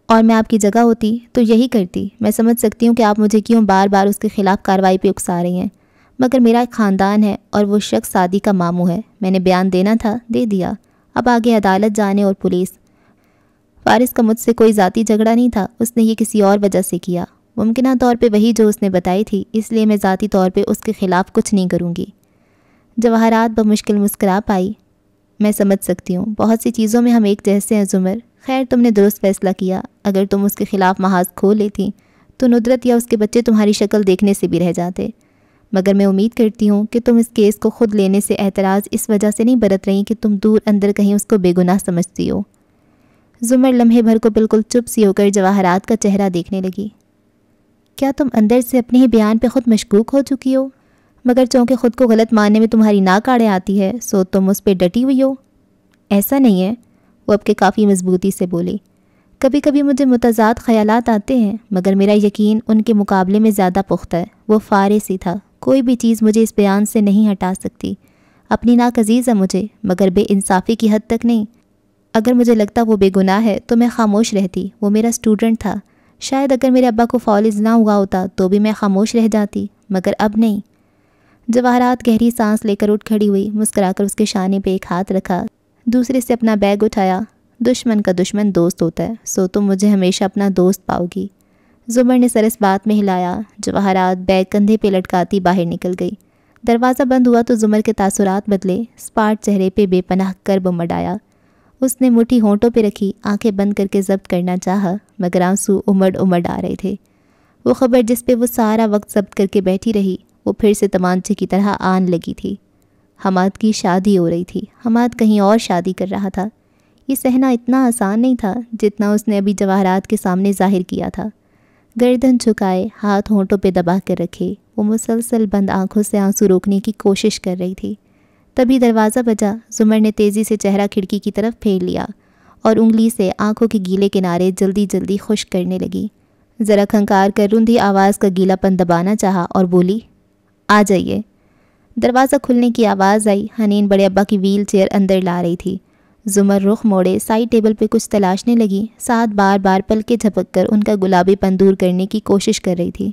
اور میں آپ کی جگہ ہوتی تو یہی کرتی۔ میں سمجھ سکتی ہوں کہ آپ مجھے کیوں بار بار اس کے خلاف کارروائی پہ اکسا رہی ہیں، مگر میرا ایک خاندان ہے اور وہ شخص سعدی کا ماموں ہے۔ میں نے بیان دینا تھا، دے دیا، اب آگے عدالت جانے اور پولیس۔ فارس کا مجھ سے کوئی ذاتی جھگڑا نہیں تھا، اس نے یہ کسی اور وجہ سے کیا، ممکنہ طور پہ وہی جو اس نے بتائی تھی، اس لیے میں ذاتی طور پہ اس کے خلاف کچھ نہیں کروں گی۔ جواہرات بمشکل مسکرا پائی۔ میں سمجھ سکتی ہوں، بہت سی چیزوں میں ہم ایک جیسے ہیں زمر۔ خیر، تم نے درست فیصلہ کیا، اگر تم اس کے خلاف محاذ کھول لیتی تو ندرت یا اس کے بچے تمہاری شکل دیکھنے سے بھی رہ جاتے۔ مگر میں امید کرتی ہوں کہ تم اس کیس کو خود لینے سے اعتراض اس وجہ سے نہیں برت رہی کہ تم دور اندر کہیں اس کو بے گناہ سمجھتی ہو۔ زمر لمحے بھر کو بالکل چپ سی ہو کر جواہرات کا چہرہ دیکھنے لگی۔ کیا تم اندر سے اپنے ہی بیان پہ خود مشکوک ہو چکی ہو؟ مگر چونکہ خود کو غلط ماننے میں تمہاری ناک آڑے آتی ہے، سو تم اس پہ ڈٹی ہوئی ہو؟ ایسا نہیں ہے، وہ اب کے کافی مضبوطی سے بولی۔ کبھی کبھی مجھے متضاد خیالات آتے ہیں، مگر میرا یقین ان کے مقابلے میں زیادہ پختہ ہے۔ وہ فارس ہی تھا، کوئی بھی چیز مجھے اس بیان سے نہیں ہٹا سکتی۔ اپنی ناک عزیز ہے مجھے، مگر بے انصافی کی حد تک نہیں۔ اگر مجھے لگتا وہ بے گناہ ہے تو میں خاموش رہتی، وہ میرا اسٹوڈنٹ تھا۔ شاید اگر میرے ابا کو فالج نہ ہوا ہوتا تو بھی میں خاموش رہ جاتی، مگر اب نہیں۔ جواہرات گہری سانس لے کر اٹھ کھڑی ہوئی، مسکرا کر اس کے شانے پہ ایک ہاتھ رکھا، دوسرے سے اپنا بیگ اٹھایا۔ دشمن کا دشمن دوست ہوتا ہے، سو تم مجھے ہمیشہ اپنا دوست پاؤ گی۔ زمر نے سر اس بات میں ہلایا۔ جواہرات بیگ کندھے پہ لٹکاتی باہر نکل گئی۔ دروازہ بند ہوا تو زمر کے تاثرات بدلے، اسپاٹ چہرے پہ بے پناہ کرب امڈ آیا۔ اس نے مٹھی ہونٹوں پہ رکھی، آنکھیں بند کر کے ضبط کرنا چاہا، مگر آنسو امڈ آ رہے تھے۔ وہ خبر جس پہ وہ سارا وقت ضبط کر کے بیٹھی رہی، وہ پھر سے تمانچے کی طرح آن لگی تھی۔ حماد کی شادی ہو رہی تھی، حماد کہیں اور شادی کر رہا تھا۔ یہ سہنا اتنا آسان نہیں تھا جتنا اس نے ابھی جواہرات کے سامنے ظاہر کیا تھا۔ گردن جھکائے، ہاتھ ہونٹوں پہ دبا کر رکھے، وہ مسلسل بند آنکھوں سے آنسو روکنے کی کوشش کر رہی تھی۔ تبھی دروازہ بجا۔ زمر نے تیزی سے چہرہ کھڑکی کی طرف پھیر لیا اور انگلی سے آنکھوں کے گیلے کنارے جلدی جلدی خشک کرنے لگی۔ ذرا کھنکار کر روندھی آواز کا گیلا پن دبانا چاہا اور بولی، آ جائیے۔ دروازہ کھلنے کی آواز آئی۔ حنین بڑے ابا کی ویل چیئر اندر لا رہی تھی۔ زمر رخ موڑے سائڈ ٹیبل پہ کچھ تلاشنے لگی، ساتھ بار بار پلکیں جھپک کر ان کا گلابی پن دور کرنے کی کوشش کر رہی تھی۔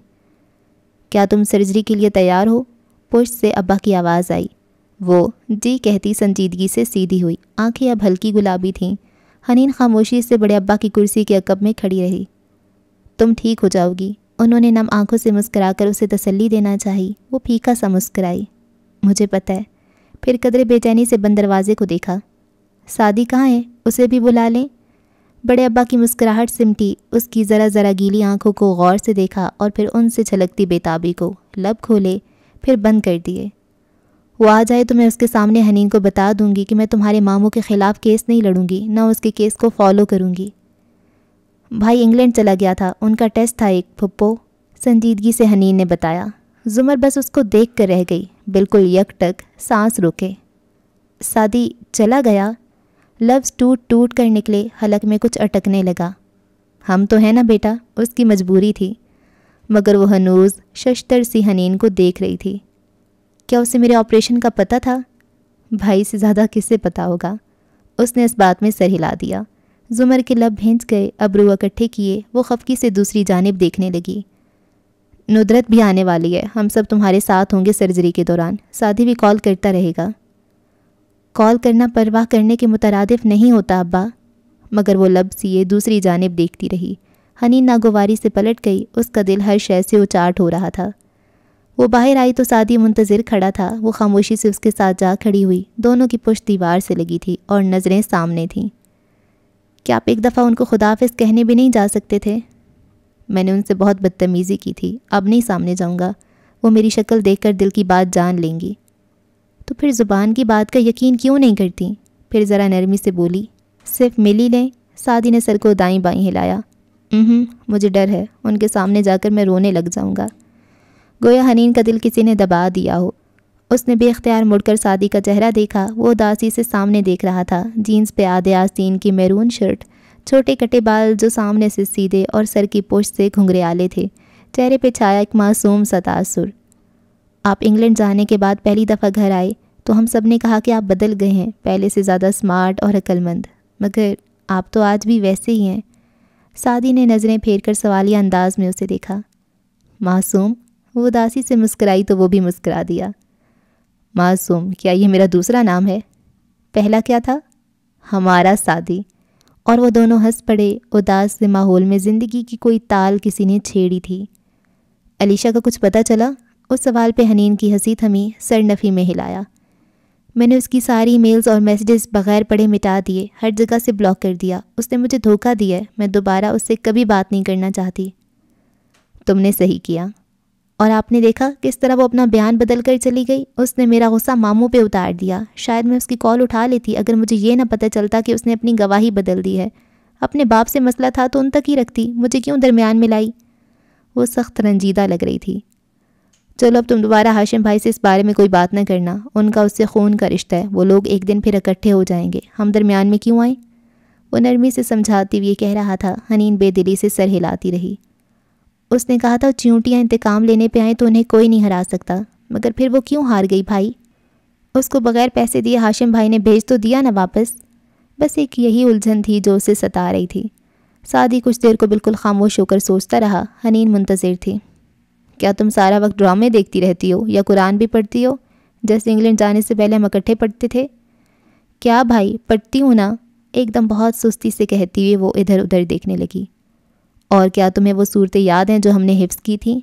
کیا تم سرجری کے لیے تیار ہو؟ پشت سے ابا کی آواز آئی۔ وہ جی کہتی سنجیدگی سے سیدھی ہوئی، آنکھیں اب ہلکی گلابی تھیں۔ حنین خاموشی سے بڑے ابا کی کرسی کے عقب میں کھڑی رہی۔ تم ٹھیک ہو جاؤ گی، انہوں نے نم آنکھوں سے مسکرا کر اسے تسلی دینا چاہی۔ وہ پھیکا سا مسکرائی۔ مجھے پتہ ہے۔ پھر قدرے بے چینی سے بند دروازے کو دیکھا۔ سعدی کہاں ہے؟ اسے بھی بلا لیں۔ بڑے ابا کی مسکراہٹ سمٹی، اس کی ذرا ذرا گیلی آنکھوں کو غور سے دیکھا اور پھر ان سے چھلکتی بے تابی کو، لب کھولے پھر بند کر دیے۔ وہ آ جائے تو میں اس کے سامنے حنین کو بتا دوں گی کہ میں تمہارے ماموں کے خلاف کیس نہیں لڑوں گی، نہ اس کے کیس کو فالو کروں گی۔ بھائی انگلینڈ چلا گیا تھا، ان کا ٹیسٹ تھا ایک پھپھو، سنجیدگی سے حنین نے بتایا۔ زمر بس اس کو دیکھ کر رہ گئی، بالکل یک ٹک، سانس روکے۔ سعدی چلا گیا؟ لفظ ٹوٹ ٹوٹ کر نکلے، حلق میں کچھ اٹکنے لگا۔ ہم تو ہیں نا بیٹا، اس کی مجبوری تھی، مگر وہ ہنوز ششتر سی حنین کو دیکھ رہی تھی۔ کیا اسے میرے آپریشن کا پتہ تھا؟ بھائی سے زیادہ کسے پتہ ہوگا؟ اس نے اس بات میں سر ہلا دیا۔ زمر کے لب بھینچ گئے، ابرو اکٹھے کیے، وہ خفگی سے دوسری جانب دیکھنے لگی۔ ندرت بھی آنے والی ہے، ہم سب تمہارے ساتھ ہوں گے سرجری کے دوران، سعدی بھی کال کرتا رہے گا۔ کال کرنا پرواہ کرنے کے مترادف نہیں ہوتا ابا، مگر وہ لب سیے دوسری جانب دیکھتی رہی۔ حنین ناگواری سے پلٹ گئی، اس کا دل ہر شے سے اچاٹ ہو رہا تھا۔ وہ باہر آئی تو سعدی منتظر کھڑا تھا، وہ خاموشی سے اس کے ساتھ جا کھڑی ہوئی، دونوں کی پشت دیوار سے لگی تھی اور نظریں سامنے تھیں۔ کیا آپ ایک دفعہ ان کو خداحافظ کہنے بھی نہیں جا سکتے تھے؟ میں نے ان سے بہت بدتمیزی کی تھی، اب نہیں سامنے جاؤں گا، وہ میری شکل دیکھ کر دل کی بات جان لیں گی۔ تو پھر زبان کی بات کا یقین کیوں نہیں کرتی؟ پھر ذرا نرمی سے بولی۔ صرف مل ہی لیں؟ سعدی نے سر کو دائیں بائیں ہلایا۔ مجھے ڈر ہے، ان کے سامنے جا کر میں رونے لگ جاؤں گا۔ گویا حنین کا دل کسی نے دبا دیا ہو۔ اس نے بے اختیار مڑ کر سعدی کا چہرہ دیکھا، وہ اداسی سے سامنے دیکھ رہا تھا، جینز پہ آدھے آستین کی میرون شرٹ، چھوٹے کٹے بال جو سامنے سے سیدھے اور سر کی پشت سے گھنگریالے تھے، چہرے پہ چھایا ایک معصوم سا تاثر۔ آپ انگلینڈ جانے کے بعد پہلی دفعہ گھر آئے تو ہم سب نے کہا کہ آپ بدل گئے ہیں، پہلے سے زیادہ سمارٹ اور عقل مند، مگر آپ تو آج بھی ویسے ہی ہیں۔ سعدی نے نظریں پھیر کر سوالیہ انداز میں اسے دیکھا۔ معصوم؟ وہ اداسی سے مسکرائی تو وہ بھی مسکرا دیا۔ معصوم کیا یہ میرا دوسرا نام ہے؟ پہلا کیا تھا؟ ہمارا سعدی۔ اور وہ دونوں ہنس پڑے، اداس سے ماحول میں زندگی کی کوئی تال کسی نے چھیڑی تھی۔ علیشہ کا کچھ پتہ چلا؟ اس سوال پہ حنین کی ہنسی تھمی، سر نفی میں ہلایا۔ میں نے اس کی ساری میلز اور میسیجز بغیر پڑھے مٹا دیے، ہر جگہ سے بلاک کر دیا، اس نے مجھے دھوکہ دیا ہے، میں دوبارہ اس سے کبھی بات نہیں کرنا چاہتی۔ تم نے صحیح کیا۔ اور آپ نے دیکھا کس طرح وہ اپنا بیان بدل کر چلی گئی، اس نے میرا غصہ ماموں پہ اتار دیا۔ شاید میں اس کی کال اٹھا لیتی اگر مجھے یہ نہ پتہ چلتا کہ اس نے اپنی گواہی بدل دی ہے۔ اپنے باپ سے مسئلہ تھا تو ان تک ہی رکھتی، مجھے کیوں درمیان میں لائی؟ وہ سخت رنجیدہ لگ رہی تھی۔ چلو اب تم دوبارہ ہاشم بھائی سے اس بارے میں کوئی بات نہ کرنا، ان کا اس سے خون کا رشتہ ہے، وہ لوگ ایک دن پھر اکٹھے ہو جائیں گے، ہم درمیان میں کیوں آئیں؟ وہ نرمی سے سمجھاتی ہوئی کہہ رہا تھا۔ حنین بے دلی سے سر ہلاتی رہی۔ اس نے کہا تھا چیونٹیاں انتقام لینے پہ آئیں تو انہیں کوئی نہیں ہرا سکتا، مگر پھر وہ کیوں ہار گئی بھائی؟ اس کو بغیر پیسے دیے ہاشم بھائی نے بھیج تو دیا نا واپس۔ بس ایک یہی الجھن تھی جو اسے ستا رہی تھی۔ سعدی کچھ دیر کو بالکل خاموش ہو کر سوچتا رہا، حنین منتظر تھی۔ کیا تم سارا وقت ڈرامے دیکھتی رہتی ہو یا قرآن بھی پڑھتی ہو، جیسے انگلینڈ جانے سے پہلے ہم اکٹھے پڑھتے تھے؟ کیا بھائی پڑھتی ہوں نا، ایک دم بہت سستی سے کہتی ہوئی وہ ادھر ادھر دیکھنے لگی۔ اور کیا تمہیں وہ صورتیں یاد ہیں جو ہم نے حفظ کی تھیں؟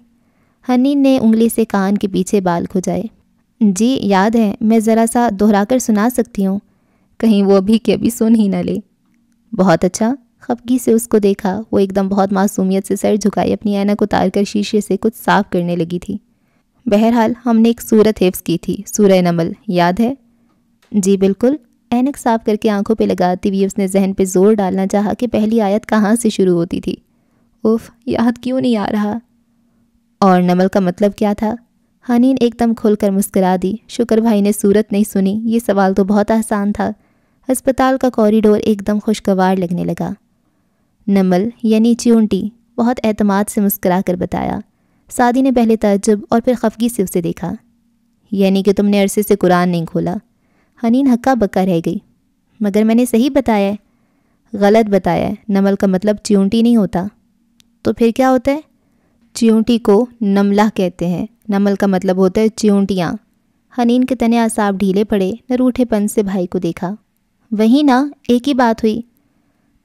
حنین نے انگلی سے کان کے پیچھے بال کھجائے۔ جی یاد ہے، میں ذرا سا دہرا کر سنا سکتی ہوں، کہیں وہ بھی کہ ابھی سن ہی نہ لے۔ بہت اچھا۔ خفگی سے اس کو دیکھا، وہ ایک دم بہت معصومیت سے سر جھکائے اپنی اینک اتار کر شیشے سے کچھ صاف کرنے لگی تھی۔ بہرحال ہم نے ایک سورت حفظ کی تھی، سورہ نمل، یاد ہے؟ جی بالکل۔ اینک صاف کر کے آنکھوں پہ لگاتی ہوئی اس نے ذہن پہ زور ڈالنا چاہا کہ پہلی آیت کہاں سے شروع ہوتی تھی۔ اوف، یاد کیوں نہیں آ رہا؟ اور نمل کا مطلب کیا تھا؟ حنین ایک دم کھل کر مسکرا دی۔ شکر بھائی نے صورت نہیں سنی، یہ سوال تو بہت آسان تھا۔ ہسپتال کا کوریڈور ایک دم خوشگوار لگنے لگا۔ نمل یعنی چیونٹی، بہت اعتماد سے مسکرا کر بتایا۔ سعدی نے پہلے تعجب اور پھر خفگی سے اسے دیکھا۔ یعنی کہ تم نے عرصے سے قرآن نہیں کھولا؟ حنین ہکا بکا رہ گئی۔ مگر میں نے صحیح بتایا ہے۔ غلط بتایا ہے، نمل کا مطلب چیونٹی نہیں ہوتا۔ تو پھر کیا ہوتا ہے؟ چیونٹی کو نملہ کہتے ہیں، نمل کا مطلب ہوتا ہے چیونٹیاں۔ حنین کے تنے اعصاب ڈھیلے پڑے، نروٹھے پن سے بھائی کو دیکھا۔ وہی نا، ایک ہی بات ہوئی۔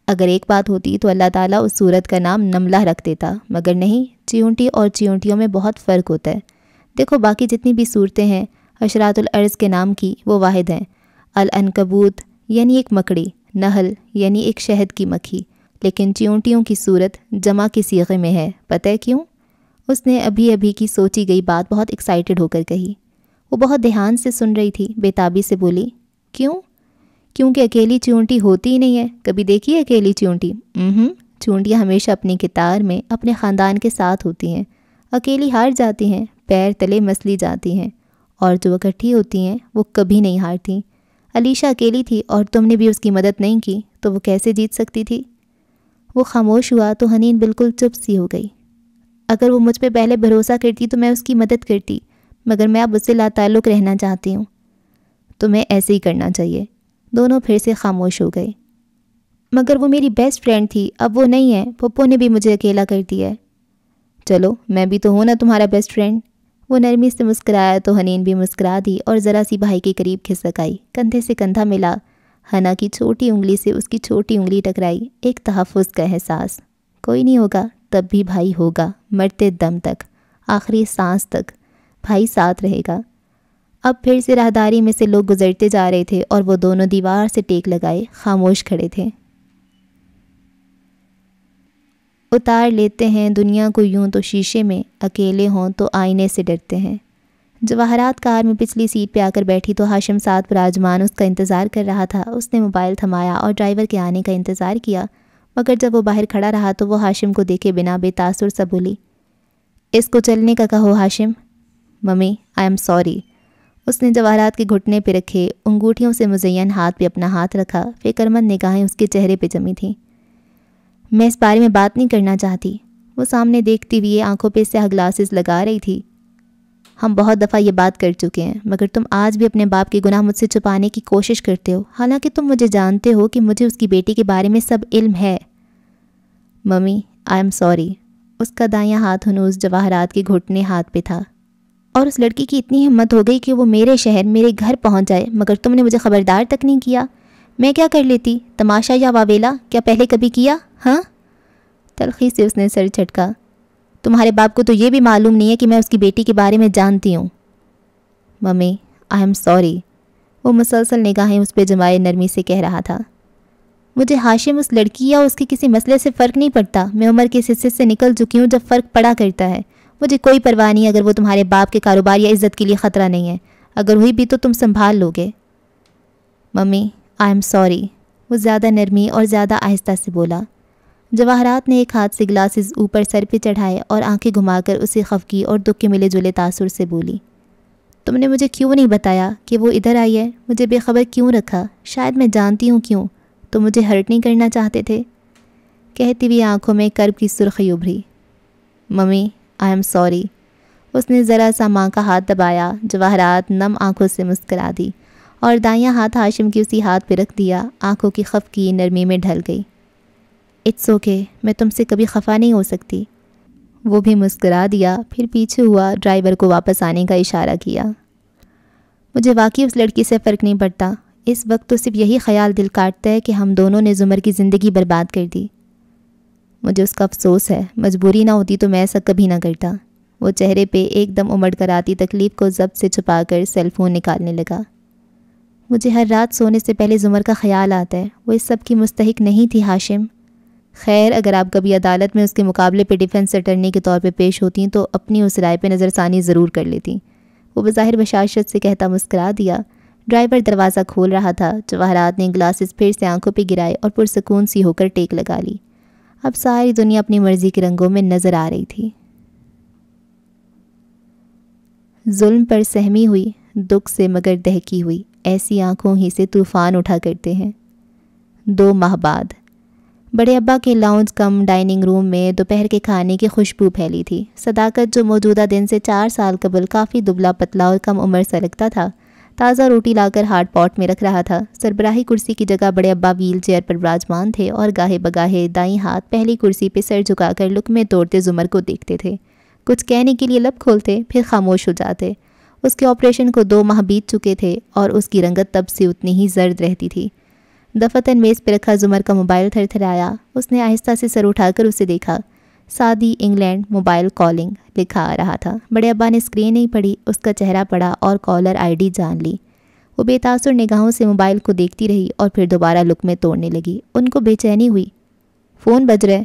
اگر ایک بات ہوتی تو اللہ تعالیٰ اس صورت کا نام نملہ رکھ دیتا، مگر نہیں، چیونٹی اور چیونٹیوں میں بہت فرق ہوتا ہے۔ دیکھو باقی جتنی بھی صورتیں ہیں حشرات الارض کے نام کی، وہ واحد ہیں۔ العنکبوت یعنی ایک مکڑی، نحل یعنی ایک شہد کی مکھی، لیکن چیونٹیوں کی صورت جمع کی صیغے میں ہے۔ پتہ ہے کیوں؟ اس نے ابھی ابھی کی سوچی گئی بات بہت ایکسائٹڈ ہو کر کہی۔ وہ بہت دھیان سے سن رہی تھی، بےتابی سے بولی، کیوں؟ کیونکہ اکیلی چونٹی ہوتی ہی نہیں ہے، کبھی دیکھی ہے اکیلی چونٹی؟ چونٹیاں ہمیشہ اپنی قطار میں اپنے خاندان کے ساتھ ہوتی ہیں، اکیلی ہار جاتی ہیں، پیر تلے مسلی جاتی ہیں، اور جو اکٹھی ہوتی ہیں وہ کبھی نہیں ہارتی۔ علیشہ اکیلی تھی اور تم نے بھی اس کی مدد نہیں کی تو وہ کیسے جیت سکتی تھی؟ وہ خاموش ہوا تو حنین بالکل چپ سی ہو گئی۔ اگر وہ مجھ پہ پہلے بھروسہ کرتی تو میں اس کی مدد کرتی، مگر میں اب اس سے لا تعلق رہنا چاہتی ہوں۔ تمہیں ایسے ہی کرنا چاہیے۔ دونوں پھر سے خاموش ہو گئے۔ مگر وہ میری بیسٹ فرینڈ تھی، اب وہ نہیں ہے، پھپھو نے بھی مجھے اکیلا کر دیا ہے۔ چلو میں بھی تو ہوں نا تمہارا بیسٹ فرینڈ۔ وہ نرمی سے مسکرایا تو حنین بھی مسکرا دی اور ذرا سی بھائی کے قریب کھسک آئی، کندھے سے کندھا ملا، حنا کی چھوٹی انگلی سے اس کی چھوٹی انگلی ٹکرائی، ایک تحفظ کا احساس۔ کوئی نہیں ہوگا، تب بھی بھائی ہوگا، مرتے دم تک، آخری سانس تک بھائی ساتھ رہے گا۔ اب پھر سے راہداری میں سے لوگ گزرتے جا رہے تھے اور وہ دونوں دیوار سے ٹیک لگائے خاموش کھڑے تھے۔ اتار لیتے ہیں دنیا کو یوں تو شیشے میں، اکیلے ہوں تو آئینے سے ڈرتے ہیں۔ جواہرات کار میں پچھلی سیٹ پہ آ کر بیٹھی تو ہاشم ساتھ براجمان اس کا انتظار کر رہا تھا۔ اس نے موبائل تھمایا اور ڈرائیور کے آنے کا انتظار کیا، مگر جب وہ باہر کھڑا رہا تو وہ ہاشم کو دیکھے بنا بے تاثر سا بولی، اس کو چلنے کا کہو Hashim. Mummy I am sorry. اس نے جواہرات کے گھٹنے پہ رکھے انگوٹھیوں سے مزین ہاتھ پہ اپنا ہاتھ رکھا، فکر مند نگاہیں اس کے چہرے پہ جمی تھیں۔ میں اس بارے میں بات نہیں کرنا چاہتی۔ وہ سامنے دیکھتی ہوئی آنکھوں پہ سیاہ گلاسز لگا رہی تھی۔ ہم بہت دفعہ یہ بات کر چکے ہیں، مگر تم آج بھی اپنے باپ کے گناہ مجھ سے چھپانے کی کوشش کرتے ہو، حالانکہ تم مجھے جانتے ہو کہ مجھے اس کی بیٹی کے بارے میں سب علم ہے۔ Mummy I am sorry. اس کا دایاں ہاتھ ہنوز جواہرات کے گھٹنے ہاتھ پہ تھا۔ اور اس لڑکی کی اتنی ہمت ہو گئی کہ وہ میرے شہر میرے گھر پہنچ جائے، مگر تم نے مجھے خبردار تک نہیں کیا۔ میں کیا کر لیتی؟ تماشا یا واویلا کیا پہلے کبھی کیا؟ ہاں؟ تلخی سے اس نے سر جھٹکا۔ تمہارے باپ کو تو یہ بھی معلوم نہیں ہے کہ میں اس کی بیٹی کے بارے میں جانتی ہوں۔ Mummy I am sorry. وہ مسلسل نگاہیں اس پہ جمائے نرمی سے کہہ رہا تھا۔ مجھے ہاشم اس لڑکی یا اس کے کسی مسئلے سے فرق نہیں پڑتا۔ میں عمر کے اس حصے سے نکل چکی ہوں جب فرق پڑا کرتا ہے۔ مجھے کوئی پرواہ نہیں اگر وہ تمہارے باپ کے کاروبار یا عزت کے لیے خطرہ نہیں ہے، اگر ہوئی بھی تو تم سنبھال لو گے۔ Mummy I am sorry. وہ زیادہ نرمی اور زیادہ آہستہ سے بولا۔ جواہرات نے ایک ہاتھ سے گلاسز اوپر سر پہ چڑھائے اور آنکھیں گھما کر اسے خفگی اور دکھ کے ملے جلے تاثر سے بولی، تم نے مجھے کیوں نہیں بتایا کہ وہ ادھر آئی ہے؟ مجھے بے خبر کیوں رکھا؟ شاید میں جانتی ہوں کیوں، تو مجھے ہرٹ نہیں کرنا چاہتے تھے۔ کہتی ہوئی آنکھوں میں کرب کی سرخی ابھری۔ Mummy I am sorry. اس نے ذرا سا ماں کا ہاتھ دبایا۔ جواہرات نم آنکھوں سے مسکرا دی اور دایاں ہاتھ ہاشم کی اسی ہاتھ پہ رکھ دیا۔ آنکھوں کی خفگی نرمی میں ڈھل گئی۔ اٹس اوکے، میں تم سے کبھی خفا نہیں ہو سکتی۔ وہ بھی مسکرا دیا، پھر پیچھے ہوا، ڈرائیور کو واپس آنے کا اشارہ کیا۔ مجھے واقعی اس لڑکی سے فرق نہیں پڑتا۔ اس وقت تو صرف یہی خیال دل کاٹتا ہے کہ ہم دونوں نے زمر کی زندگی برباد کر دی۔ مجھے اس کا افسوس ہے، مجبوری نہ ہوتی تو میں ایسا کبھی نہ کرتا۔ وہ چہرے پہ ایک دم امڑ کر آتی تکلیف کو ضبط سے چھپا کر سیل فون نکالنے لگا۔ مجھے ہر رات سونے سے پہلے زمر کا خیال آتا ہے، وہ اس سب کی مستحق نہیں تھی ہاشم۔ خیر اگر آپ کبھی عدالت میں اس کے مقابلے پہ ڈیفنس اٹرنی کے طور پہ پیش ہوتیں تو اپنی اس رائے پہ نظر ثانی ضرور کر لیتیں۔ وہ بظاہر بشاشت سے کہتا مسکرا دیا۔ ڈرائیور دروازہ کھول رہا تھا۔ جواہرات نے گلاسز پھر سے آنکھوں پہ گرائے اور پرسکون سی ہو کر ٹیک لگا لی۔ اب ساری دنیا اپنی مرضی کے رنگوں میں نظر آ رہی تھی۔ ظلم پر سہمی ہوئی، دکھ سے مگر دہکی ہوئی، ایسی آنکھوں ہی سے طوفان اٹھا کرتے ہیں۔ 2 ماہ بعد بڑے ابا کے لاؤنج کم ڈائننگ روم میں دوپہر کے کھانے کی خوشبو پھیلی تھی۔ صداقت جو موجودہ دن سے 4 سال قبل کافی دبلا پتلا اور کم عمر سا لگتا تھا، تازہ روٹی لا کر ہارڈ پاٹ میں رکھ رہا تھا۔ سربراہی کرسی کی جگہ بڑے ابا ویل چیئر پر براجمان تھے اور گاہے بگاہے دائیں ہاتھ پہلی کرسی پہ سر جھکا کر لقمے توڑتے زمر کو دیکھتے تھے۔ کچھ کہنے کے لیے لب کھولتے، پھر خاموش ہو جاتے۔ اس کے آپریشن کو 2 ماہ بیت چکے تھے اور اس کی رنگت تب سے اتنی ہی زرد رہتی تھی۔ دفتن میز پہ رکھا زمر کا موبائل تھر تھرایا۔ اس نے آہستہ سے سر اٹھا کر اسے دیکھا۔ سعدی انگلینڈ موبائل کالنگ لکھا آ رہا تھا۔ بڑے ابا نے اسکرین نہیں پڑھی، اس کا چہرہ پڑھا اور کالر آئی ڈی جان لی۔ وہ بے تاثر نگاہوں سے موبائل کو دیکھتی رہی اور پھر دوبارہ لقمے توڑنے لگی۔ ان کو بے چینی ہوئی۔ فون بج رہا ہے۔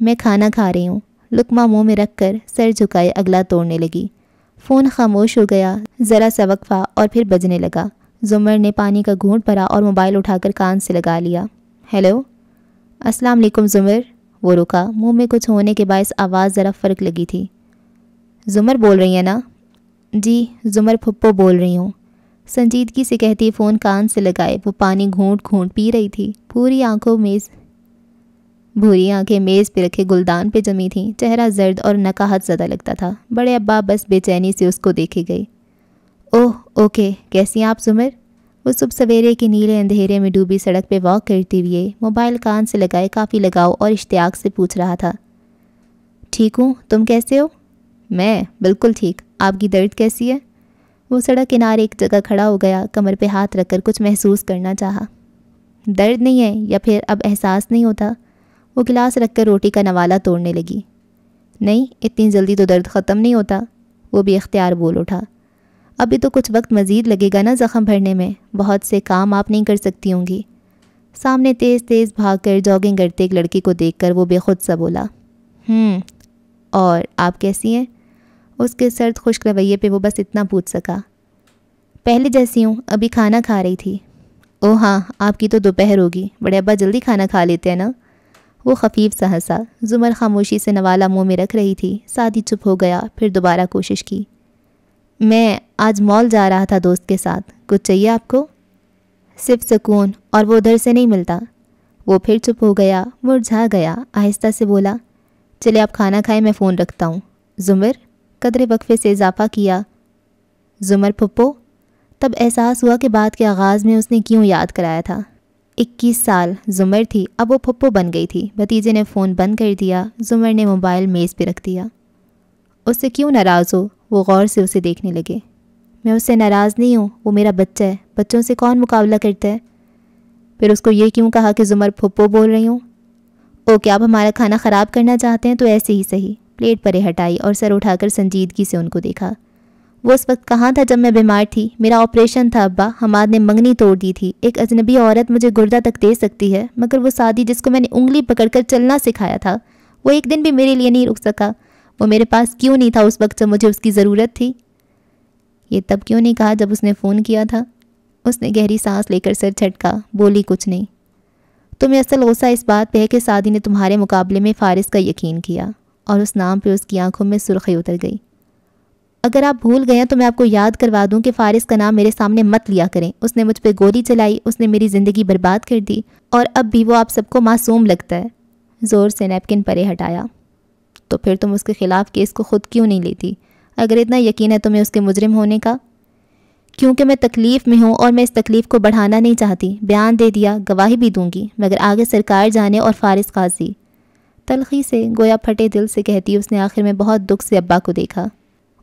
میں کھانا کھا رہی ہوں۔ لقمہ منہ میں رکھ کر سر جھکائے اگلا توڑنے لگی۔ فون خاموش ہو گیا، ذرا سا وقفہ اور پھر بجنے لگا۔ زمر نے پانی کا گھونٹ بھرا اور موبائل اٹھا کر کان سے لگا لیا۔ ہیلو، السلام علیکم زمر۔ وہ رکا، منہ میں کچھ ہونے کے باعث آواز ذرا فرق لگی تھی۔ زمر بول رہی ہیں نا؟ جی، زمر پھپھو بول رہی ہوں، سنجیدگی سے کہتی فون کان سے لگائے وہ پانی گھونٹ گھونٹ پی رہی تھی۔ بھوری آنکھیں میز پہ رکھے گلدان پہ جمی تھیں، چہرہ زرد اور نقاہت زدہ لگتا تھا۔ بڑے ابا بس بے چینی سے اس کو دیکھے گئے۔ اوہ اوکے، کیسی ہیں آپ زمر؟ وہ صبح سویرے کے نیلے اندھیرے میں ڈوبی سڑک پہ واک کرتے ہوئے موبائل کان سے لگائے کافی لگاؤ اور اشتیاق سے پوچھ رہا تھا۔ ٹھیک ہوں، تم کیسے ہو؟ میں بالکل ٹھیک، آپ کی درد کیسی ہے؟ وہ سڑک کنارے ایک جگہ کھڑا ہو گیا، کمر پہ ہاتھ رکھ کر کچھ محسوس کرنا چاہا۔ درد نہیں ہے یا پھر اب احساس نہیں ہوتا؟ وہ گلاس رکھ کر روٹی کا نوالا توڑنے لگی۔ نہیں، اتنی جلدی تو درد ختم نہیں ہوتا، وہ بھی اختیار بول اٹھا۔ ابھی تو کچھ وقت مزید لگے گا نا زخم بھرنے میں، بہت سے کام آپ نہیں کر سکتی ہوں گی۔ سامنے تیز تیز بھاگ کر جاگنگ کرتے ایک لڑکی کو دیکھ کر وہ بے خود سا بولا۔ اور آپ کیسی ہیں؟ اس کے سرد خشک رویے پہ وہ بس اتنا پوچھ سکا۔ پہلے جیسی ہوں، ابھی کھانا کھا رہی تھی۔ اوہ ہاں، آپ کی تو دوپہر ہوگی، بڑے ابا جلدی کھانا کھا لیتے ہیں نا؟ وہ خفیف سا ہنسا۔ زمر خاموشی سے نوالا منہ میں رکھ رہی تھی، ساتھ ہی چپ ہو گیا، پھر دوبارہ کوشش کی۔ میں آج مال جا رہا تھا دوست کے ساتھ، کچھ چاہیے آپ کو؟ صرف سکون، اور وہ ادھر سے نہیں ملتا۔ وہ پھر چپ ہو گیا، مرجھا گیا، آہستہ سے بولا، چلے آپ کھانا کھائیں، میں فون رکھتا ہوں۔ زمر، قدرے وقفے سے اضافہ کیا۔ زمر پھپھو، تب احساس ہوا کہ بات کے آغاز میں اس نے کیوں یاد کرایا تھا۔ 21 سال زمر تھی، اب وہ پھپھو بن گئی تھی۔ بھتیجے نے فون بند کر دیا، زمر نے موبائل میز پہ رکھ دیا۔ اس سے کیوں ناراض ہو؟ وہ غور سے اسے دیکھنے لگے۔ میں اس سے ناراض نہیں ہوں، وہ میرا بچہ ہے، بچوں سے کون مقابلہ کرتا ہے؟ پھر اس کو یہ کیوں کہا کہ زمر پھپھو بول رہی ہوں؟ اوکے، آپ ہمارا کھانا خراب کرنا چاہتے ہیں تو ایسے ہی صحیح۔ پلیٹ پرے ہٹائی اور سر اٹھا کر سنجیدگی سے ان کو دیکھا۔ وہ اس وقت کہاں تھا جب میں بیمار تھی؟ میرا آپریشن تھا ابا، حماد نے منگنی توڑ دی تھی۔ ایک اجنبی عورت مجھے گردہ تک دے سکتی ہے، مگر وہ سعدی جس کو میں نے انگلی پکڑ کر چلنا سکھایا تھا، وہ ایک دن بھی میرے لیے نہیں رک سکا۔ وہ میرے پاس کیوں نہیں تھا اس وقت جب مجھے اس کی ضرورت تھی؟ یہ تب کیوں نہیں کہا جب اس نے فون کیا تھا؟ اس نے گہری سانس لے کر سر جھٹکا، بولی کچھ نہیں۔ تمہیں اصل غصہ اس بات پہ ہے کہ سعدی نے تمہارے مقابلے میں فارس کا یقین کیا، اور اس نام پہ اس کی آنکھوں میں سرخی اتر گئی۔ اگر آپ بھول گئے ہیں تو میں آپ کو یاد کروا دوں کہ فارس کا نام میرے سامنے مت لیا کریں۔ اس نے مجھ پہ گولی چلائی، اس نے میری زندگی برباد کر دی، اور اب بھی وہ آپ سب کو معصوم لگتا ہے۔ زور سے نیپکن پرے ہٹایا۔ تو پھر تم اس کے خلاف کیس کو خود کیوں نہیں لیتی اگر اتنا یقین ہے تمہیں اس کے مجرم ہونے کا؟ کیونکہ میں تکلیف میں ہوں اور میں اس تکلیف کو بڑھانا نہیں چاہتی۔ بیان دے دیا، گواہی بھی دوں گی، مگر آگے سرکار جانے اور فارس قاضی۔ تلخی سے، گویا پھٹے دل سے کہتی اس نے آخر میں بہت دکھ سے ابا کو دیکھا۔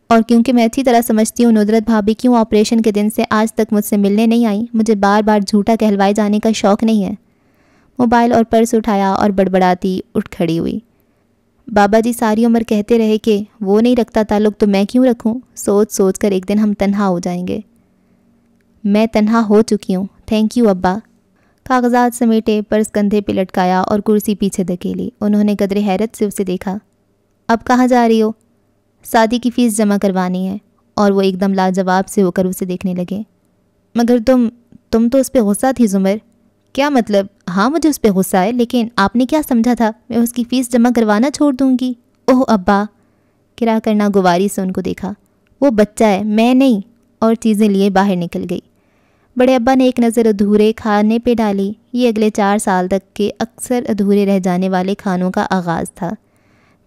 اور کیونکہ میں اچھی طرح سمجھتی ہوں ندرت بھابھی کیوں آپریشن کے دن سے آج تک مجھ سے ملنے نہیں آئی، مجھے بار بار جھوٹا کہلوائے جانے کا شوق نہیں ہے۔ موبائل اور پرس اٹھایا اور بڑبڑاتی اٹھ کھڑی ہوئی۔ بابا جی ساری عمر کہتے رہے کہ وہ نہیں رکھتا تعلق تو میں کیوں رکھوں؟ سوچ سوچ کر ایک دن ہم تنہا ہو جائیں گے۔ میں تنہا ہو چکی ہوں، تھینک یو ابا۔ کاغذات سمیٹے، پرس کندھے پہ لٹکایا اور کرسی پیچھے دھکیلی۔ انہوں نے قدرے حیرت سے اسے دیکھا۔ اب کہاں جا رہی ہو؟ سعدی کی فیس جمع کروانی ہے۔ اور وہ ایک دم لاجواب سے ہو کر اسے دیکھنے لگے۔ مگر تم تو اس پہ غصہ تھی زمر۔ کیا مطلب؟ ہاں مجھے اس پہ غصہ ہے، لیکن آپ نے کیا سمجھا تھا میں اس کی فیس جمع کروانا چھوڑ دوں گی؟ اوہ ابا، کرا کرنا گواری سے ان کو دیکھا۔ وہ بچہ ہے، میں نہیں، اور چیزیں لیے باہر نکل گئی۔ بڑے ابا نے ایک نظر ادھورے کھانے پہ ڈالی۔ یہ اگلے 4 سال تک کے اکثر ادھورے رہ جانے والے کھانوں کا آغاز تھا۔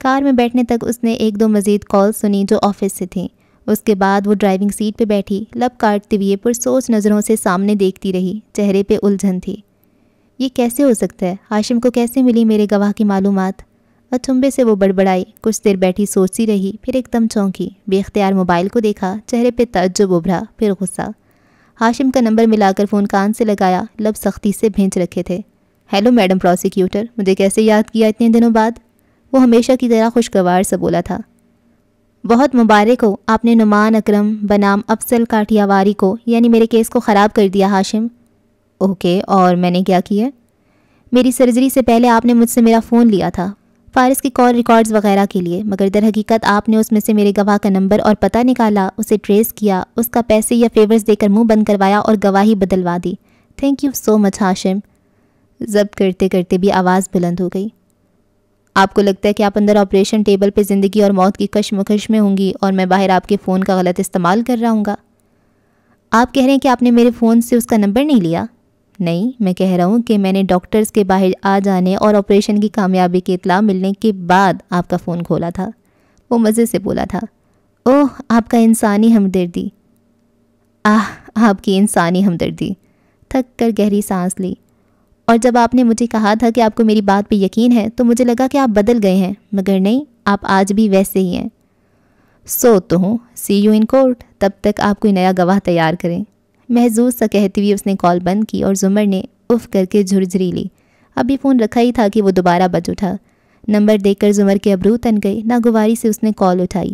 کار میں بیٹھنے تک اس نے 1-2 مزید کال سنی جو آفس سے تھیں۔ اس کے بعد وہ ڈرائیونگ سیٹ پہ بیٹھی، لب کاٹتے ہوئے پرسوچ نظروں سے سامنے دیکھتی رہی، چہرے پہ الجھن تھی۔ یہ کیسے ہو سکتا ہے؟ ہاشم کو کیسے ملی میرے گواہ کی معلومات؟ اچھمبے سے وہ بڑبڑائی، کچھ دیر بیٹھی سوچتی رہی، پھر ایک دم چونکی، بے اختیار موبائل کو دیکھا، چہرے پہ تعجب ابھرا، پھر غصہ۔ ہاشم کا نمبر ملا کر فون کان سے لگایا، لب سختی سے بھینچ رکھے تھے۔ ہیلو میڈم پروسیکیوٹر، مجھے کیسے یاد کیا اتنے دنوں بعد؟ وہ ہمیشہ کی طرح خوشگوار سے بولا تھا۔ بہت مبارک ہو، آپ نے نعمان اکرم بنام افضل کاٹھیاواری کو، یعنی میرے کیس کو خراب کر دیا ہاشم۔ اوکے، اور میں نے کیا کیا؟ میری سرجری سے پہلے آپ نے مجھ سے میرا فون لیا تھا۔ فارس کی کال ریکارڈز وغیرہ کے لیے، مگر در حقیقت آپ نے اس میں سے میرے گواہ کا نمبر اور پتہ نکالا، اسے ٹریس کیا، اس کا پیسے یا فیورز دے کر منہ بند کروایا اور گواہی بدلوا دی۔ تھینک یو سو مچ ہاشم۔ ضبط کرتے کرتے بھی آواز بلند ہو گئی۔ آپ کو لگتا ہے کہ آپ اندر آپریشن ٹیبل پہ زندگی اور موت کی کشمکش میں ہوں گی اور میں باہر آپ کے فون کا غلط استعمال کر رہا ہوں گا؟ آپ کہہ رہے ہیں کہ آپ نے میرے فون سے اس کا نمبر نہیں لیا؟ نہیں، میں کہہ رہا ہوں کہ میں نے ڈاکٹرز کے باہر آ جانے اور آپریشن کی کامیابی کی اطلاع ملنے کے بعد آپ کا فون کھولا تھا۔ وہ مزے سے بولا تھا۔ اوہ، آپ کا انسانی ہمدردی۔ آپ کی انسانی ہمدردی۔ تھک کر گہری سانس لی۔ اور جب آپ نے مجھے کہا تھا کہ آپ کو میری بات پہ یقین ہے تو مجھے لگا کہ آپ بدل گئے ہیں، مگر نہیں، آپ آج بھی ویسے ہی ہیں۔ سو تو ہوں، سی یو ان کورٹ، تب تک آپ کوئی نیا گواہ تیار کریں۔ محظوظ سا کہتی ہوئی اس نے کال بند کی اور زمر نے اف کر کے جھرجھری لی۔ ابھی فون رکھا ہی تھا کہ وہ دوبارہ بج اٹھا۔ نمبر دیکھ کر زمر کے ابرو تن گئے، ناگواری سے اس نے کال اٹھائی۔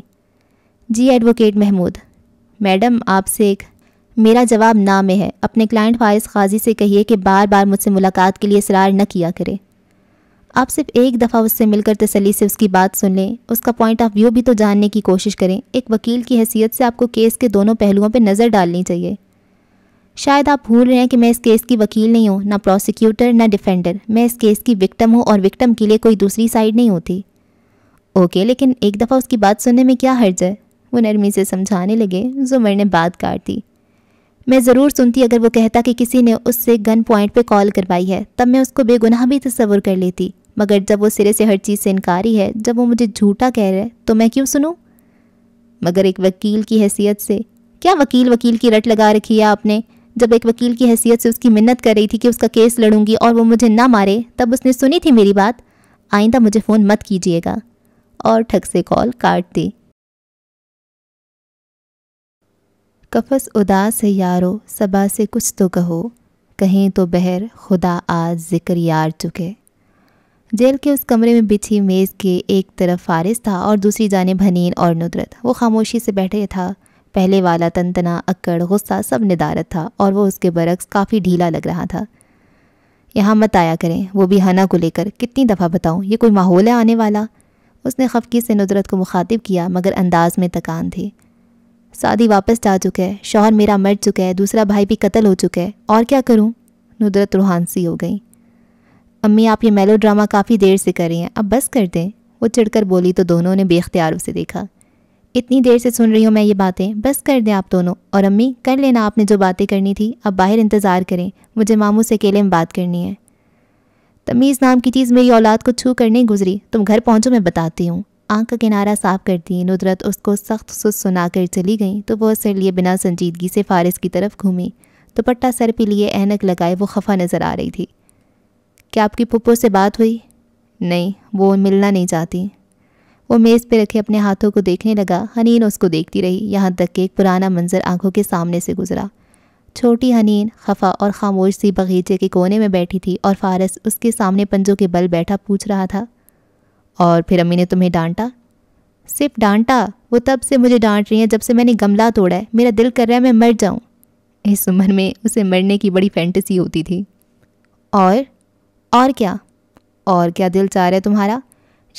جی ایڈوکیٹ محمود۔ میڈم، آپ سے ایک… میرا جواب نہ میں ہے۔ اپنے کلائنٹ فارس قاضی سے کہیے کہ بار بار مجھ سے ملاقات کے لیے اصرار نہ کیا کرے۔ آپ صرف ایک دفعہ اس سے مل کر تسلی سے اس کی بات سن لیں، اس کا پوائنٹ آف ویو بھی تو جاننے کی کوشش کریں۔ ایک وکیل کی حیثیت سے آپ کو کیس کے دونوں پہلوؤں پہ نظر ڈالنی چاہیے۔ شاید آپ بھول رہے ہیں کہ میں اس کیس کی وکیل نہیں ہوں، نہ پروسیکیوٹر نہ ڈیفینڈر۔ میں اس کیس کی وکٹم ہوں اور وکٹم کے لیے کوئی دوسری سائیڈ نہیں ہوتی۔ اوکے، لیکن ایک دفعہ اس کی بات سننے میں کیا حرج ہے؟ وہ نرمی سے سمجھانے لگے۔ زمر نے بات کاٹ دی۔ میں ضرور سنتی اگر وہ کہتا کہ کسی نے اس سے گن پوائنٹ پہ کال کروائی ہے، تب میں اس کو بے گناہ بھی تصور کر لیتی، مگر جب وہ سرے سے ہر چیز سے انکاری ہے، جب وہ مجھے جھوٹا کہہ رہا ہے تو میں کیوں سنوں؟ مگر ایک وکیل کی حیثیت سے… کیا وکیل کی رٹ لگا رکھی ہے آپ نے؟ جب ایک وکیل کی حیثیت سے اس کی منت کر رہی تھی کہ اس کا کیس لڑوں گی اور وہ مجھے نہ مارے، تب اس نے سنی تھی میری بات؟ آئندہ مجھے فون مت کیجیے گا۔ اور ٹھک سے کال کاٹ دی۔ قفس اداس ہے یارو، صبا سے کچھ تو کہو، کہیں تو بہر خدا آج ذکر یار چکے۔ جیل کے اس کمرے میں بچھی میز کے ایک طرف فارس تھا اور دوسری جانب حنین اور ندرت۔ وہ خاموشی سے بیٹھے تھا۔ پہلے والا تنتنا، اکڑ، غصہ سب ندارت تھا اور وہ اس کے برعکس کافی ڈھیلا لگ رہا تھا۔ یہاں مت آیا کریں، وہ بھی ہنا کو لے کر، کتنی دفعہ بتاؤں، یہ کوئی ماحول ہے آنے والا؟ اس نے خفگی سے ندرت کو مخاطب کیا، مگر انداز میں تکان تھی۔ سعدی واپس جا چکا ہے، شوہر میرا مر چکا ہے، دوسرا بھائی بھی قتل ہو چکا ہے، اور کیا کروں؟ ندرت روحان سی ہو گئی۔ امی، آپ یہ میلو ڈرامہ کافی دیر سے کر رہی ہیں، اب بس کر دیں۔ وہ چڑھ کر بولی تو دونوں نے بے اختیار اسے دیکھا۔ اتنی دیر سے سن رہی ہوں میں یہ باتیں، بس کر دیں آپ دونوں۔ اور امی، کر لینا آپ نے جو باتیں کرنی تھی، اب باہر انتظار کریں، مجھے ماموں سے اکیلے میں بات کرنی ہے۔ تمیز نام کی چیز میری اولاد کو چھو کر نہیں گزری، تم گھر پہنچو، میں بتاتی ہوں۔ آنکھ کا کنارہ صاف کرتی ندرت اس کو سخت سست سنا کر چلی گئیں تو وہ سر لیے بنا سنجیدگی سے فارس کی طرف گھومی۔ دوپٹہ سر پہ لیے اینک لگائے وہ خفا نظر آ رہی تھی۔ کیا آپ کی پھپھو سے بات ہوئی؟ نہیں، وہ ملنا نہیں چاہتی۔ وہ میز پہ رکھے اپنے ہاتھوں کو دیکھنے لگا۔ حنین اس کو دیکھتی رہی، یہاں تک کہ ایک پرانا منظر آنکھوں کے سامنے سے گزرا۔ چھوٹی حنین خفا اور خاموش سی باغیچے کے کونے میں بیٹھی تھی اور فارس اس کے سامنے پنجوں کے بل بیٹھا پوچھ رہا تھا، اور پھر امی نے تمہیں ڈانٹا؟ صرف ڈانٹا؟ وہ تب سے مجھے ڈانٹ رہی ہیں جب سے میں نے گملہ توڑا ہے، میرا دل کر رہا ہے میں مر جاؤں۔ اس عمر میں اسے مرنے کی بڑی فینٹیسی ہوتی تھی۔ اور کیا دل چاہ رہا ہے تمہارا؟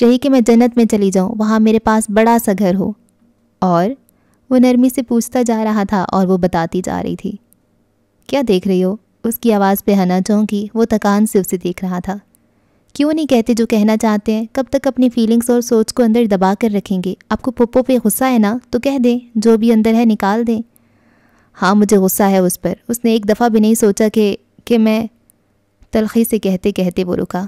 یہی کہ میں جنت میں چلی جاؤں، وہاں میرے پاس بڑا سا گھر ہو۔ اور وہ نرمی سے پوچھتا جا رہا تھا اور وہ بتاتی جا رہی تھی۔ کیا دیکھ رہی ہو؟ اس کی آواز پہ ہنا چونکی، وہ تکان سے اسے دیکھ رہا تھا۔ کیوں نہیں کہتے جو کہنا چاہتے ہیں؟ کب تک اپنی فیلنگز اور سوچ کو اندر دبا کر رکھیں گے؟ آپ کو پھپھو پہ غصہ ہے نا، تو کہہ دیں، جو بھی اندر ہے نکال دیں۔ ہاں، مجھے غصہ ہے اس پر۔ اس نے ایک دفعہ بھی نہیں سوچا کہ میں… تلخی سے کہتے کہتے وہ رکا۔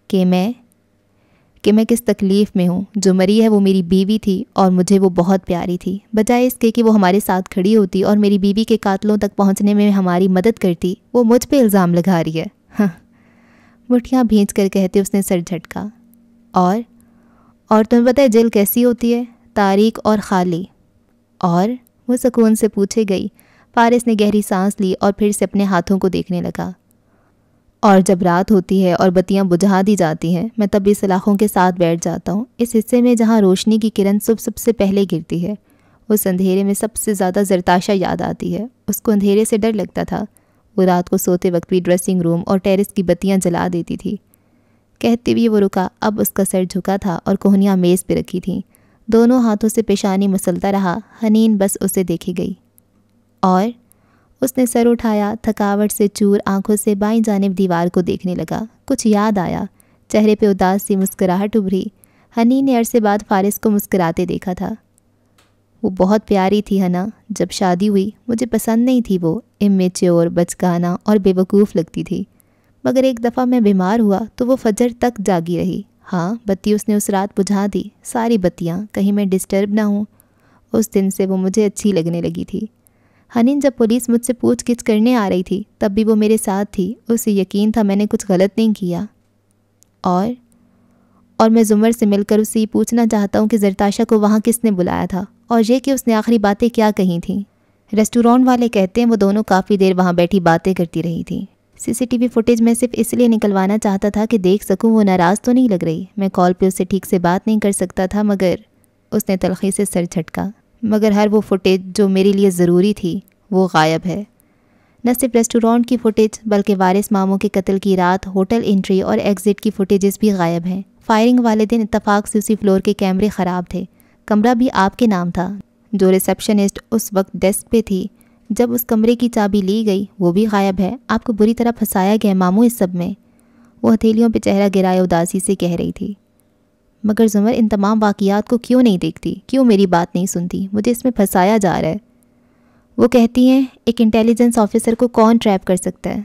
کہ میں کس تکلیف میں ہوں۔ جو مری ہے وہ میری بیوی تھی اور مجھے وہ بہت پیاری تھی۔ بجائے اس کے کہ وہ ہمارے ساتھ کھڑی ہوتی اور میری بیوی کے قاتلوں تک پہنچنے میں ہماری مدد کرتی، وہ مجھ پہ الزام لگا رہی ہے۔ ہاں، مٹھیاں بھینچ کر کہتے اس نے سر جھٹکا۔ اور تمہیں پتہ ہے جیل کیسی ہوتی ہے؟ تاریک اور خالی۔ اور وہ سکون سے پوچھے گئی۔ فارس نے گہری سانس لی اور پھر سے اپنے ہاتھوں کو دیکھنے لگا۔ اور جب رات ہوتی ہے اور بتیاں بجھا دی جاتی ہیں، میں تب بھی سلاخوں کے ساتھ بیٹھ جاتا ہوں، اس حصے میں جہاں روشنی کی کرن سب سے پہلے گرتی ہے۔ اس اندھیرے میں سب سے زیادہ زرتاشا یاد آتی ہے۔ اس کو اندھیرے سے ڈر لگتا تھا۔ وہ رات کو سوتے وقت بھی ڈریسنگ روم اور ٹیرس کی بتیاں جلا دیتی تھی۔ کہتے ہوئے وہ رکا۔ اب اس کا سر جھکا تھا اور کوہنیاں میز پہ رکھی تھیں۔ دونوں ہاتھوں سے پیشانی مسلتا رہا۔ حنین بس اسے دیکھے گئی اور اس نے سر اٹھایا، تھکاوٹ سے چور آنکھوں سے بائیں جانب دیوار کو دیکھنے لگا۔ کچھ یاد آیا، چہرے پہ اداس سی مسکراہٹ ابھری۔ حنین نے عرصے بعد فارس کو مسکراتے دیکھا تھا۔ وہ بہت پیاری تھی ہنا، جب شادی ہوئی مجھے پسند نہیں تھی، وہ امیچور، بچگانہ اور بے وقوف لگتی تھی، مگر ایک دفعہ میں بیمار ہوا تو وہ فجر تک جاگی رہی۔ ہاں، بتی اس نے اس رات بجھا دی، ساری بتیاں، کہیں میں ڈسٹرب نہ ہوں۔ اس دن سے وہ مجھے اچھی لگنے لگی تھی۔ حنین جب پولیس مجھ سے پوچھ گچھ کرنے آ رہی تھی تب بھی وہ میرے ساتھ تھی۔ اسے یقین تھا میں نے کچھ غلط نہیں کیا، اور میں زمر سے مل کر اسے یہ پوچھنا چاہتا ہوں کہ زرتاشا کو وہاں کس نے بلایا تھا، اور یہ کہ اس نے آخری باتیں کیا کہی تھیں۔ ریسٹورانٹ والے کہتے ہیں وہ دونوں کافی دیر وہاں بیٹھی باتیں کرتی رہی تھیں۔ CCTV فوٹیج میں صرف اس لیے نکلوانا چاہتا تھا کہ دیکھ سکوں وہ ناراض تو نہیں لگ رہی۔ میں کال پہ اسے ٹھیک سے بات نہیں کر سکتا تھا، مگر اس نے تلخی سے سر جھٹکا، مگر ہر وہ فوٹیج جو میرے لیے ضروری تھی وہ غائب ہے۔ نہ صرف ریسٹورانٹ کی فوٹیج بلکہ وارث ماموں کے قتل کی رات، ہوٹل انٹری اور ایگزٹ کی فوٹیجز بھی غائب ہیں۔ فائرنگ والے دن اتفاق سے اسی فلور کے کیمرے خراب تھے۔ کمرہ بھی آپ کے نام تھا۔ جو ریسیپشنسٹ اس وقت ڈیسک پہ تھی جب اس کمرے کی چابی لی گئی وہ بھی غائب ہے۔ آپ کو بری طرح پھنسایا گیا ماموں اس سب میں، وہ ہتھیلیوں پہ چہرہ گرائے اداسی سے کہہ رہی تھی۔ مگر زمر ان تمام واقعات کو کیوں نہیں دیکھتی، کیوں میری بات نہیں سنتی؟ مجھے اس میں پھنسایا جا رہا ہے۔ وہ کہتی ہیں ایک انٹیلیجنس آفیسر کو کون ٹریپ کر سکتا ہے؟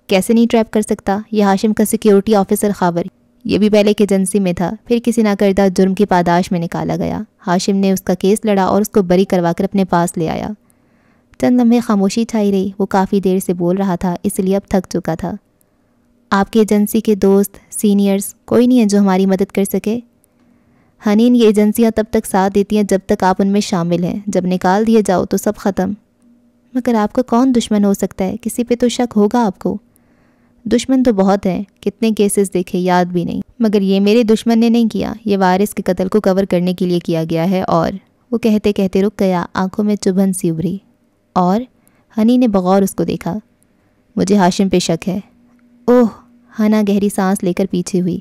کیسے نہیں ٹریپ کر سکتا؟ یہ ہاشم کا سیکیورٹی آفیسر خاور، یہ بھی پہلے ایک ایجنسی میں تھا، پھر کسی ناکردہ جرم کی پاداش میں نکالا گیا۔ ہاشم نے اس کا کیس لڑا اور اس کو بری کروا کر اپنے پاس لے آیا۔ چند لمحے خاموشی چھائی رہی۔ وہ کافی دیر سے بول رہا تھا، اس لیے اب تھک چکا تھا۔ آپ کی ایجنسی کے دوست، سینئرز کوئی نہیں ہے جو ہماری مدد کر سکے؟ حنین، یہ ایجنسیاں تب تک ساتھ دیتی ہیں جب تک آپ ان میں شامل ہیں، جب نکال دیے جاؤ تو سب ختم۔ مگر آپ کا کون دشمن ہو سکتا ہے؟ کسی پہ تو شک ہوگا آپ کو۔ دشمن تو بہت ہیں، کتنے کیسز دیکھے یاد بھی نہیں، مگر یہ میرے دشمن نے نہیں کیا، یہ وارث کے قتل کو کور کرنے کے لیے کیا گیا ہے۔ اور وہ کہتے کہتے رک گیا، آنکھوں میں چبھن سی ابھری۔ اور ہنی نے بغور اس کو دیکھا۔ مجھے ہاشم پہ شک ہے۔ اوہ، ہنا گہری سانس لے کر پیچھے ہوئی۔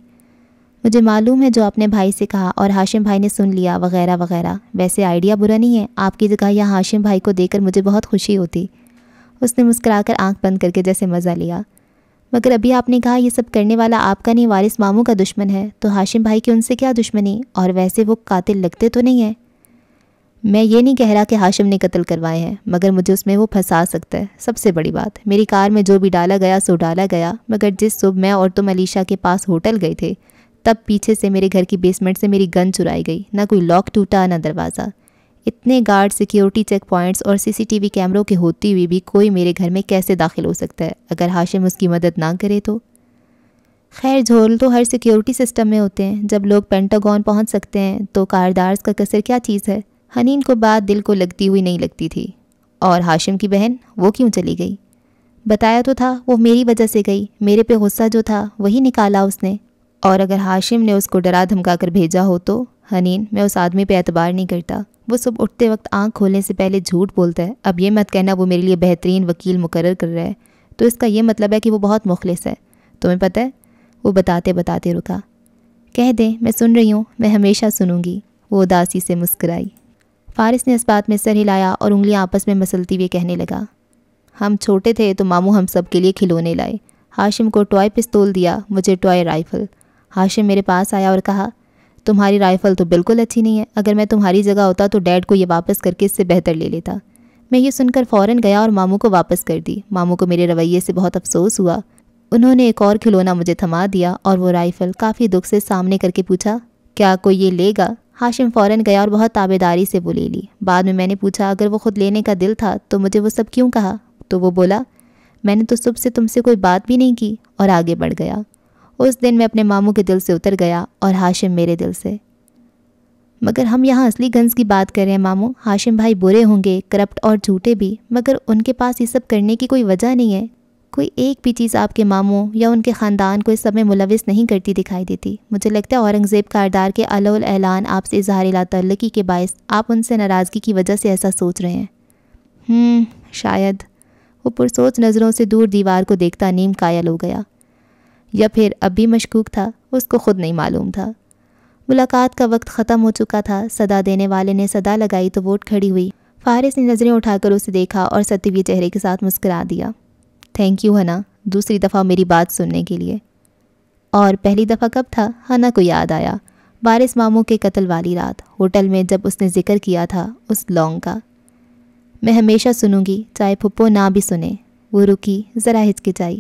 مجھے معلوم ہے جو آپ نے بھائی سے کہا اور ہاشم بھائی نے سن لیا وغیرہ وغیرہ، ویسے آئیڈیا برا نہیں ہے، آپ کی جگہ یہاں ہاشم بھائی کو دیکھ کر مجھے بہت خوشی ہوتی۔ اس نے مسکرا کر آنکھ بند کر کے جیسے مزہ لیا۔ مگر ابھی آپ نے کہا یہ سب کرنے والا آپ کا نہیں وارث ماموں کا دشمن ہے، تو ہاشم بھائی کی ان سے کیا دشمنی؟ اور ویسے وہ قاتل لگتے تو نہیں ہیں۔ میں یہ نہیں کہہ رہا کہ ہاشم نے قتل کروائے ہیں، مگر مجھے اس میں وہ پھنسا سکتا ہے۔ سب سے بڑی بات، میری کار میں جو بھی ڈالا گیا سو ڈالا گیا، مگر جس صبح میں اور تم علیشا کے پاس ہوٹل گئے تھے تب پیچھے سے میرے گھر کی بیسمنٹ سے میری گن چرائی گئی، نہ کوئی لاک ٹوٹا نہ دروازہ۔ اتنے گارڈ، سیکیورٹی چیک پوائنٹس اور CCTV کیمروں کے ہوتی ہوئی بھی کوئی میرے گھر میں کیسے داخل ہو سکتا ہے اگر ہاشم اس کی مدد نہ کرے تو؟ خیر، جھول تو ہر سیکیورٹی سسٹم میں ہوتے ہیں، جب لوگ پینٹاگون پہنچ سکتے ہیں تو کاردارز کا کسر کیا چیز ہے؟ حنین کو بات دل کو لگتی ہوئی نہیں لگتی تھی۔ اور ہاشم کی بہن، وہ کیوں چلی گئی؟ بتایا تو تھا، وہ میری وجہ سے گئی، میرے پہ غصہ جو تھا وہی نکالا اس نے۔ اور اگر ہاشم نے اس کو ڈرا دھمکا کر بھیجا ہو تو؟ حنین، میں اس آدمی پہ اعتبار نہیں کرتا، وہ صبح اٹھتے وقت آنکھ کھولنے سے پہلے جھوٹ بولتا ہے۔ اب یہ مت کہنا وہ میرے لیے بہترین وکیل مقرر کر رہا ہے تو اس کا یہ مطلب ہے کہ وہ بہت مخلص ہے، تمہیں پتہ ہے؟ وہ بتاتے بتاتے رکا۔ کہہ دیں، میں سن رہی ہوں، میں ہمیشہ سنوں گی، وہ اداسی سے مسکرائی۔ فارس نے اس بات میں سر ہلایا اور انگلیاں آپس میں مسلتی ہوئے کہنے لگا، ہم چھوٹے تھے تو ماموں ہم سب کے لیے کھلونے لائے، ہاشم کو ٹوائے پستول دیا، مجھے ٹوائے رائفل۔ ہاشم میرے پاس آیا اور کہا، تمہاری رائفل تو بالکل اچھی نہیں ہے، اگر میں تمہاری جگہ ہوتا تو ڈیڈ کو یہ واپس کر کے اس سے بہتر لے لیتا۔ میں یہ سن کر فوراً گیا اور ماموں کو واپس کر دی۔ ماموں کو میرے رویے سے بہت افسوس ہوا، انہوں نے ایک اور کھلونا مجھے تھما دیا اور وہ رائفل کافی دکھ سے سامنے کر کے پوچھا، کیا کوئی یہ لے گا؟ ہاشم فوراً گیا اور بہت تابعداری سے وہ لے لی۔ بعد میں نے پوچھا، اگر وہ خود لینے کا دل تھا تو مجھے وہ سب کیوں کہا؟ تو وہ بولا، میں نے تو صبح سے تم سے کوئی بات بھی نہیں کی، اور آگے بڑھ گیا۔ اس دن میں اپنے ماموں کے دل سے اتر گیا اور ہاشم میرے دل سے۔ مگر ہم یہاں اصلی گنز کی بات کر رہے ہیں ماموں، ہاشم بھائی برے ہوں گے، کرپٹ اور جھوٹے بھی، مگر ان کے پاس یہ سب کرنے کی کوئی وجہ نہیں ہے۔ کوئی ایک بھی چیز آپ کے ماموں یا ان کے خاندان کو اس سب میں ملوث نہیں کرتی دکھائی دیتی۔ مجھے لگتا ہے اورنگزیب کاردار کے علول اعلان آپ سے اظہار لا تعلقی کے باعث آپ ان سے ناراضگی کی وجہ سے ایسا سوچ رہے ہیں۔ شاید۔ وہ پرسوچ نظروں سے دور دیوار کو دیکھتا نیم قائل ہو گیا۔ یا پھر اب بھی مشکوک تھا، اس کو خود نہیں معلوم تھا۔ ملاقات کا وقت ختم ہو چکا تھا۔ صدا دینے والے نے صدا لگائی تو وہ اٹھ کھڑی ہوئی۔ فارس نے نظریں اٹھا کر اسے دیکھا اور ستے ہوئے چہرے کے ساتھ مسکرا دیا۔ تھینک یو ہنا، دوسری دفعہ میری بات سننے کے لیے۔ اور پہلی دفعہ کب تھا؟ ہنا کو یاد آیا، وارث ماموں کے قتل والی رات، ہوٹل میں جب اس نے ذکر کیا تھا اس لونگ کا۔ میں ہمیشہ سنوں گی، چاہے پھپھو نہ بھی سنیں۔ وہ رکی، ذرا ہچکچائی۔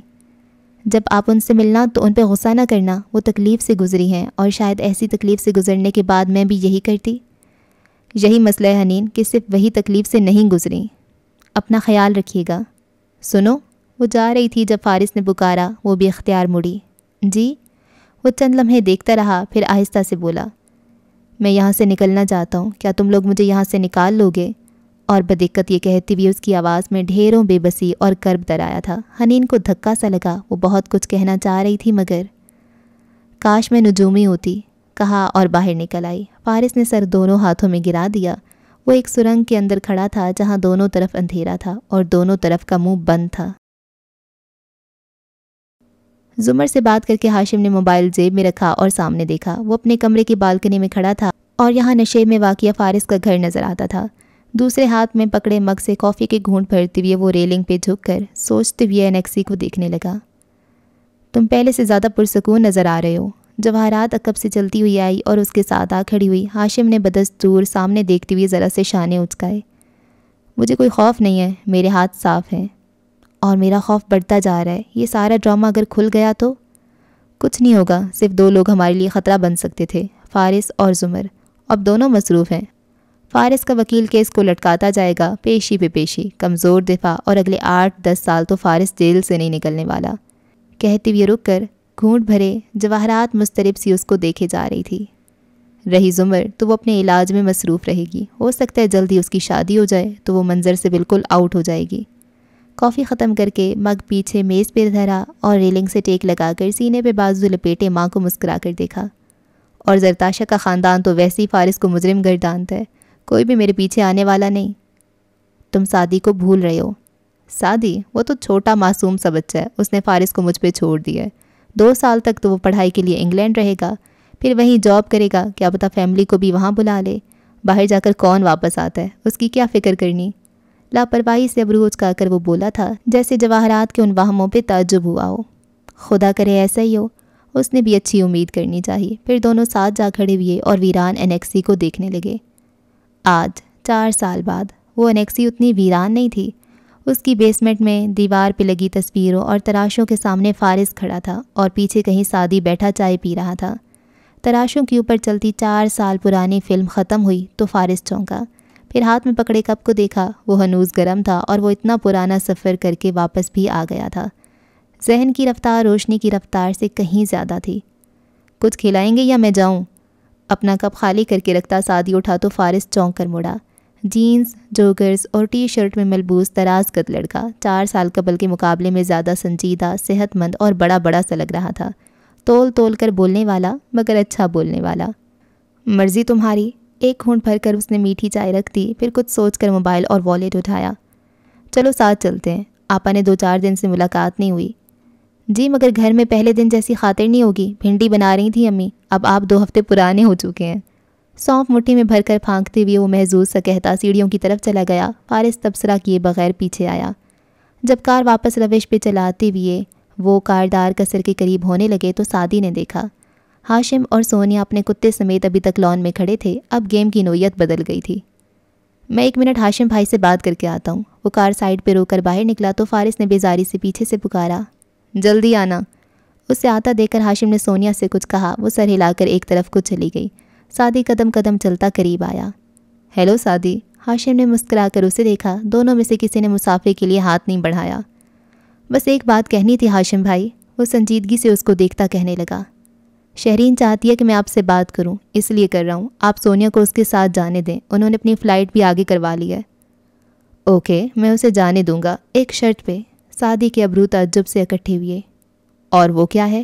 جب آپ ان سے ملنا تو ان پہ غصہ نہ کرنا، وہ تکلیف سے گزری ہیں، اور شاید ایسی تکلیف سے گزرنے کے بعد میں بھی یہی کرتی۔ یہی مسئلہ ہے حنین کہ صرف وہی تکلیف سے نہیں گزری۔ اپنا خیال رکھیے گا۔ سنو، وہ جا رہی تھی جب فارس نے پکارا، وہ بھی اختیار مڑی۔ جی؟ وہ چند لمحے دیکھتا رہا، پھر آہستہ سے بولا، میں یہاں سے نکلنا چاہتا ہوں، کیا تم لوگ مجھے یہاں سے نکال لوگے؟ اور بدقت یہ کہتی ہوئی اس کی آواز میں ڈھیروں بے بسی اور کرب در آیا تھا۔ حنین کو دھکا سا لگا، وہ بہت کچھ کہنا چاہ رہی تھی مگر کاش میں نجومی ہوتی، کہا اور باہر نکل آئی۔ فارس نے سر دونوں ہاتھوں میں گرا دیا۔ وہ ایک سرنگ کے اندر کھڑا تھا جہاں دونوں طرف اندھیرا تھا اور دونوں طرف کا منہ بند تھا۔ زمر سے بات کر کے ہاشم نے موبائل جیب میں رکھا اور سامنے دیکھا۔ وہ اپنے کمرے کی بالکنی میں کھڑا تھا اور یہاں نشے میں واقع فارس کا گھر نظر آتا تھا۔ دوسرے ہاتھ میں پکڑے مگ سے کافی کے گھونٹ بھرتے ہوئے وہ ریلنگ پہ جھک کر سوچتے ہوئے انیکسی کو دیکھنے لگا۔ تم پہلے سے زیادہ پرسکون نظر آ رہے ہو۔ جواہرات عقب سے چلتی ہوئی آئی اور اس کے ساتھ آ کھڑی ہوئی۔ ہاشم نے بدستور سامنے دیکھتے ہوئے ذرا سے شانے اچکائے۔ مجھے کوئی خوف نہیں ہے، میرے ہاتھ صاف ہیں، اور میرا خوف بڑھتا جا رہا ہے۔ یہ سارا ڈرامہ اگر کھل گیا تو کچھ نہیں ہوگا، صرف دو لوگ ہمارے لیے خطرہ بن سکتے تھے، فارس اور زمر۔ اب دونوں مصروف ہیں۔ فارس کا وکیل کیس کو لٹکاتا جائے گا، پیشی پہ پیشی، کمزور دفاع، اور اگلے 8-10 سال تو فارس جیل سے نہیں نکلنے والا۔ کہتے ہوئے رک کر گھونٹ بھرے جواہرات مضطرب سی اس کو دیکھے جا رہی تھی۔ رہی زمر تو وہ اپنے علاج میں مصروف رہے گی، ہو سکتا ہے جلدی اس کی شادی ہو جائے تو وہ منظر سے بالکل آؤٹ ہو جائے گی۔ کافی ختم کر کے مگ پیچھے میز پہ دھرا اور ریلنگ سے ٹیک لگا کر سینے پہ بازو لپیٹے ماں کو مسکرا کر دیکھا۔ اور زرتاشا کا خاندان تو ویسے ہی فارس کو مجرم گردانتا ہے، کوئی بھی میرے پیچھے آنے والا نہیں۔ تم سعدی کو بھول رہے ہو۔ سعدی؟ وہ تو چھوٹا معصوم سا بچہ ہے، اس نے فارس کو مجھ پہ چھوڑ دیا ہے۔ 2 سال تک تو وہ پڑھائی کے لیے انگلینڈ رہے گا، پھر وہیں جاب کرے گا، کیا پتہ فیملی کو بھی وہاں بلا لے۔ باہر جا کر کون واپس آتا ہے، اس کی کیا فکر کرنی۔ لاپرواہی سے ابرو اچکا کر وہ بولا تھا جیسے جواہرات کے ان وہموں پہ تعجب ہوا ہو۔ خدا کرے ایسا ہی ہو، اس نے بھی اچھی امید کرنی چاہیے۔ پھر دونوں ساتھ جا کھڑے ہوئے اور ویران انیکسی کو دیکھنے لگے۔ آج 4 سال بعد وہ انیکسی اتنی ویران نہیں تھی۔ اس کی بیسمنٹ میں دیوار پہ لگی تصویروں اور تراشوں کے سامنے فارس کھڑا تھا اور پیچھے کہیں سعدی بیٹھا چائے پی رہا تھا۔ تراشوں کے اوپر چلتی 4 سال پرانی فلم ختم ہوئی تو فارس چونکا، پھر ہاتھ میں پکڑے کپ کو دیکھا، وہ ہنوز گرم تھا اور وہ اتنا پرانا سفر کر کے واپس بھی آ گیا تھا۔ ذہن کی رفتار روشنی کی رفتار سے کہیں زیادہ تھی۔ کچھ کھلائیں گے یا میں جاؤں؟ اپنا کپ خالی کر کے رکھتا سعدی اٹھا تو فارس چونک کر مڑا۔ جینز، جوگرز اور ٹی شرٹ میں ملبوس دراز قد لڑکا 4 سال قبل کے مقابلے میں زیادہ سنجیدہ، صحت مند اور بڑا بڑا سا لگ رہا تھا۔ تول تول کر بولنے والا مگر اچھا بولنے والا۔ مرضی تمہاری۔ ایک گھونٹ بھر کر اس نے میٹھی چائے رکھ دی، پھر کچھ سوچ کر موبائل اور والیٹ اٹھایا۔ چلو ساتھ چلتے ہیں، آپا نے 2-4 دن سے ملاقات نہیں ہوئی۔ جی مگر گھر میں پہلے دن جیسی خاطر نہیں ہوگی، بھنڈی بنا رہی تھی امی، اب آپ 2 ہفتے پرانے ہو چکے ہیں۔ سونف مٹھی میں بھر کر پھانکتے ہوئے وہ محظوظ سا کہتا سیڑھیوں کی طرف چلا گیا۔ فارس تبصرہ کیے بغیر پیچھے آیا۔ جب کار واپس روش پہ چلاتے ہوئے وہ کاردار کسر کے قریب ہونے لگے تو سعدی نے دیکھا ہاشم اور سونیا اپنے کتے سمیت ابھی تک لان میں کھڑے تھے، اب گیم کی نوعیت بدل گئی تھی۔ میں 1 منٹ ہاشم بھائی سے بات کر کے آتا ہوں۔ وہ کار سائڈ پہ رو کر باہر نکلا تو فارس نے بیزاری سے پیچھے سے پکارا، جلدی آنا۔ اسے آتا دیکھ کر ہاشم نے سونیا سے کچھ کہا، وہ سر ہلا کر ایک طرف کو چلی گئی۔ سعدی قدم قدم چلتا قریب آیا۔ Hello Saadi. ہاشم نے مسکرا کر اسے دیکھا، دونوں میں سے کسی نے مسافر کے لیے ہاتھ نہیں بڑھایا۔ بس ایک بات کہنی تھی ہاشم بھائی، وہ سنجیدگی سے اس کو دیکھتا کہنے لگا۔ شہرین چاہتی ہے کہ میں آپ سے بات کروں، اس لیے کر رہا ہوں، آپ سونیا کو اس کے ساتھ جانے دیں، انہوں نے اپنی فلائٹ بھی آگے کروا لی ہے۔ اوکے، میں اسے جانے دوں گا، ایک شرط پہ۔ سعدی کے ابرو تعجب سے اکٹھے ہوئے۔ اور وہ کیا ہے؟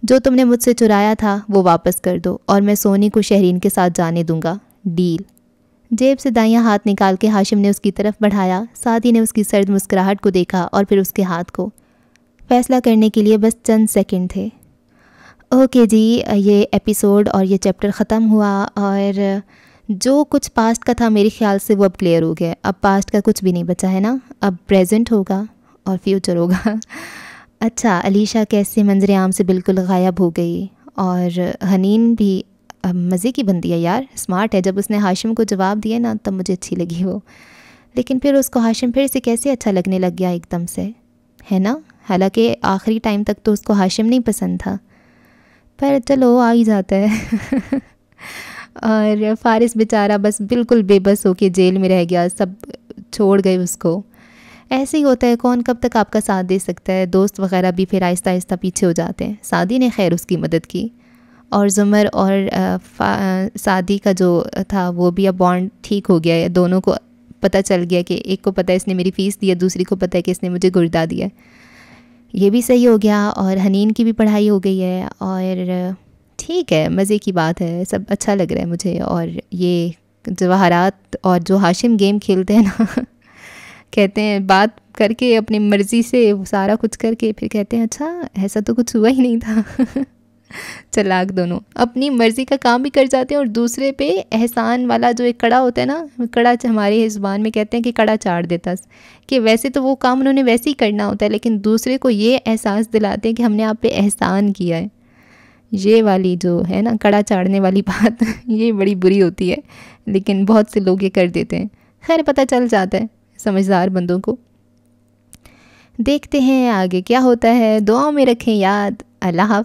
جو تم نے مجھ سے چرایا تھا وہ واپس کر دو اور میں سونی کو شہرین کے ساتھ جانے دوں گا، ڈیل۔ جیب سے دائیں ہاتھ نکال کے ہاشم نے اس کی طرف بڑھایا۔ سعدی نے اس کی سرد مسکراہٹ کو دیکھا اور پھر اس کے ہاتھ کو۔ فیصلہ کرنے کے لیے بس چند سیکنڈ تھے۔ اوکے جی، یہ ایپیسوڈ اور یہ چیپٹر ختم ہوا، اور جو کچھ پاسٹ کا تھا میرے خیال سے وہ اب کلیئر ہو گیا۔ اب پاسٹ کا کچھ بھی نہیں بچا ہے نا، اب پریزنٹ ہوگا اور فیوچر ہوگا۔ اچھا، علیشہ کیسے منظر عام سے بالکل غائب ہو گئی، اور حنین بھی مزے کی بندی ہے یار، اسمارٹ ہے۔ جب اس نے ہاشم کو جواب دیا نا تب مجھے اچھی لگی وہ، لیکن پھر اس کو ہاشم پھر سے کیسے اچھا لگنے لگ گیا ایک دم سے، ہے نا؟ حالانکہ آخری ٹائم تک تو اس کو ہاشم نہیں پسند تھا، پر چلو آ ہی جاتا ہے۔ اور فارس بیچارہ بس بالکل بے بس ہو کے جیل میں رہ گیا، سب چھوڑ گئے اس کو۔ ایسے ہی ہوتا ہے، کون کب تک آپ کا ساتھ دے سکتا ہے، دوست وغیرہ بھی پھر آہستہ آہستہ پیچھے ہو جاتے ہیں۔ سعدی نے خیر اس کی مدد کی، اور زمر اور سعدی کا جو تھا وہ بھی اب بانڈ ٹھیک ہو گیا ہے، دونوں کو پتہ چل گیا کہ ایک کو پتہ ہے اس نے میری فیس دی ہے، دوسری کو پتہ ہے کہ اس نے مجھے گردہ دیا ہے، یہ بھی صحیح ہو گیا۔ اور حنین کی بھی پڑھائی ہو گئی ہے، اور ٹھیک ہے، مزے کی بات ہے، سب اچھا لگ رہا ہے مجھے۔ اور یہ جواہرات اور جو ہاشم گیم کھیلتے ہیں نا، کہتے ہیں بات کر کے اپنی مرضی سے سارا کچھ کر کے پھر کہتے ہیں اچھا ایسا تو کچھ ہوا ہی نہیں تھا۔ چلاک دونوں اپنی مرضی کا کام بھی کر جاتے ہیں، اور دوسرے پہ احسان والا جو ایک کڑا ہوتا ہے نا، کڑا ہماری زبان میں کہتے ہیں کہ کڑا چاڑ دیتا، کہ ویسے تو وہ کام انہوں نے ویسے ہی کرنا ہوتا ہے، لیکن دوسرے کو یہ احساس دلاتے ہیں کہ ہم نے آپ پہ احسان کیا ہے۔ یہ والی جو ہے نا کڑا چاڑنے والی بات، یہ بڑی بری ہوتی ہے، لیکن بہت سے لوگ یہ کر دیتے ہیں۔ خیر پتہ چل جاتا ہے سمجھدار بندوں کو۔ دیکھتے ہیں آگے کیا ہوتا ہے، دعاؤں میں رکھیں یاد۔ اللہ حافظ۔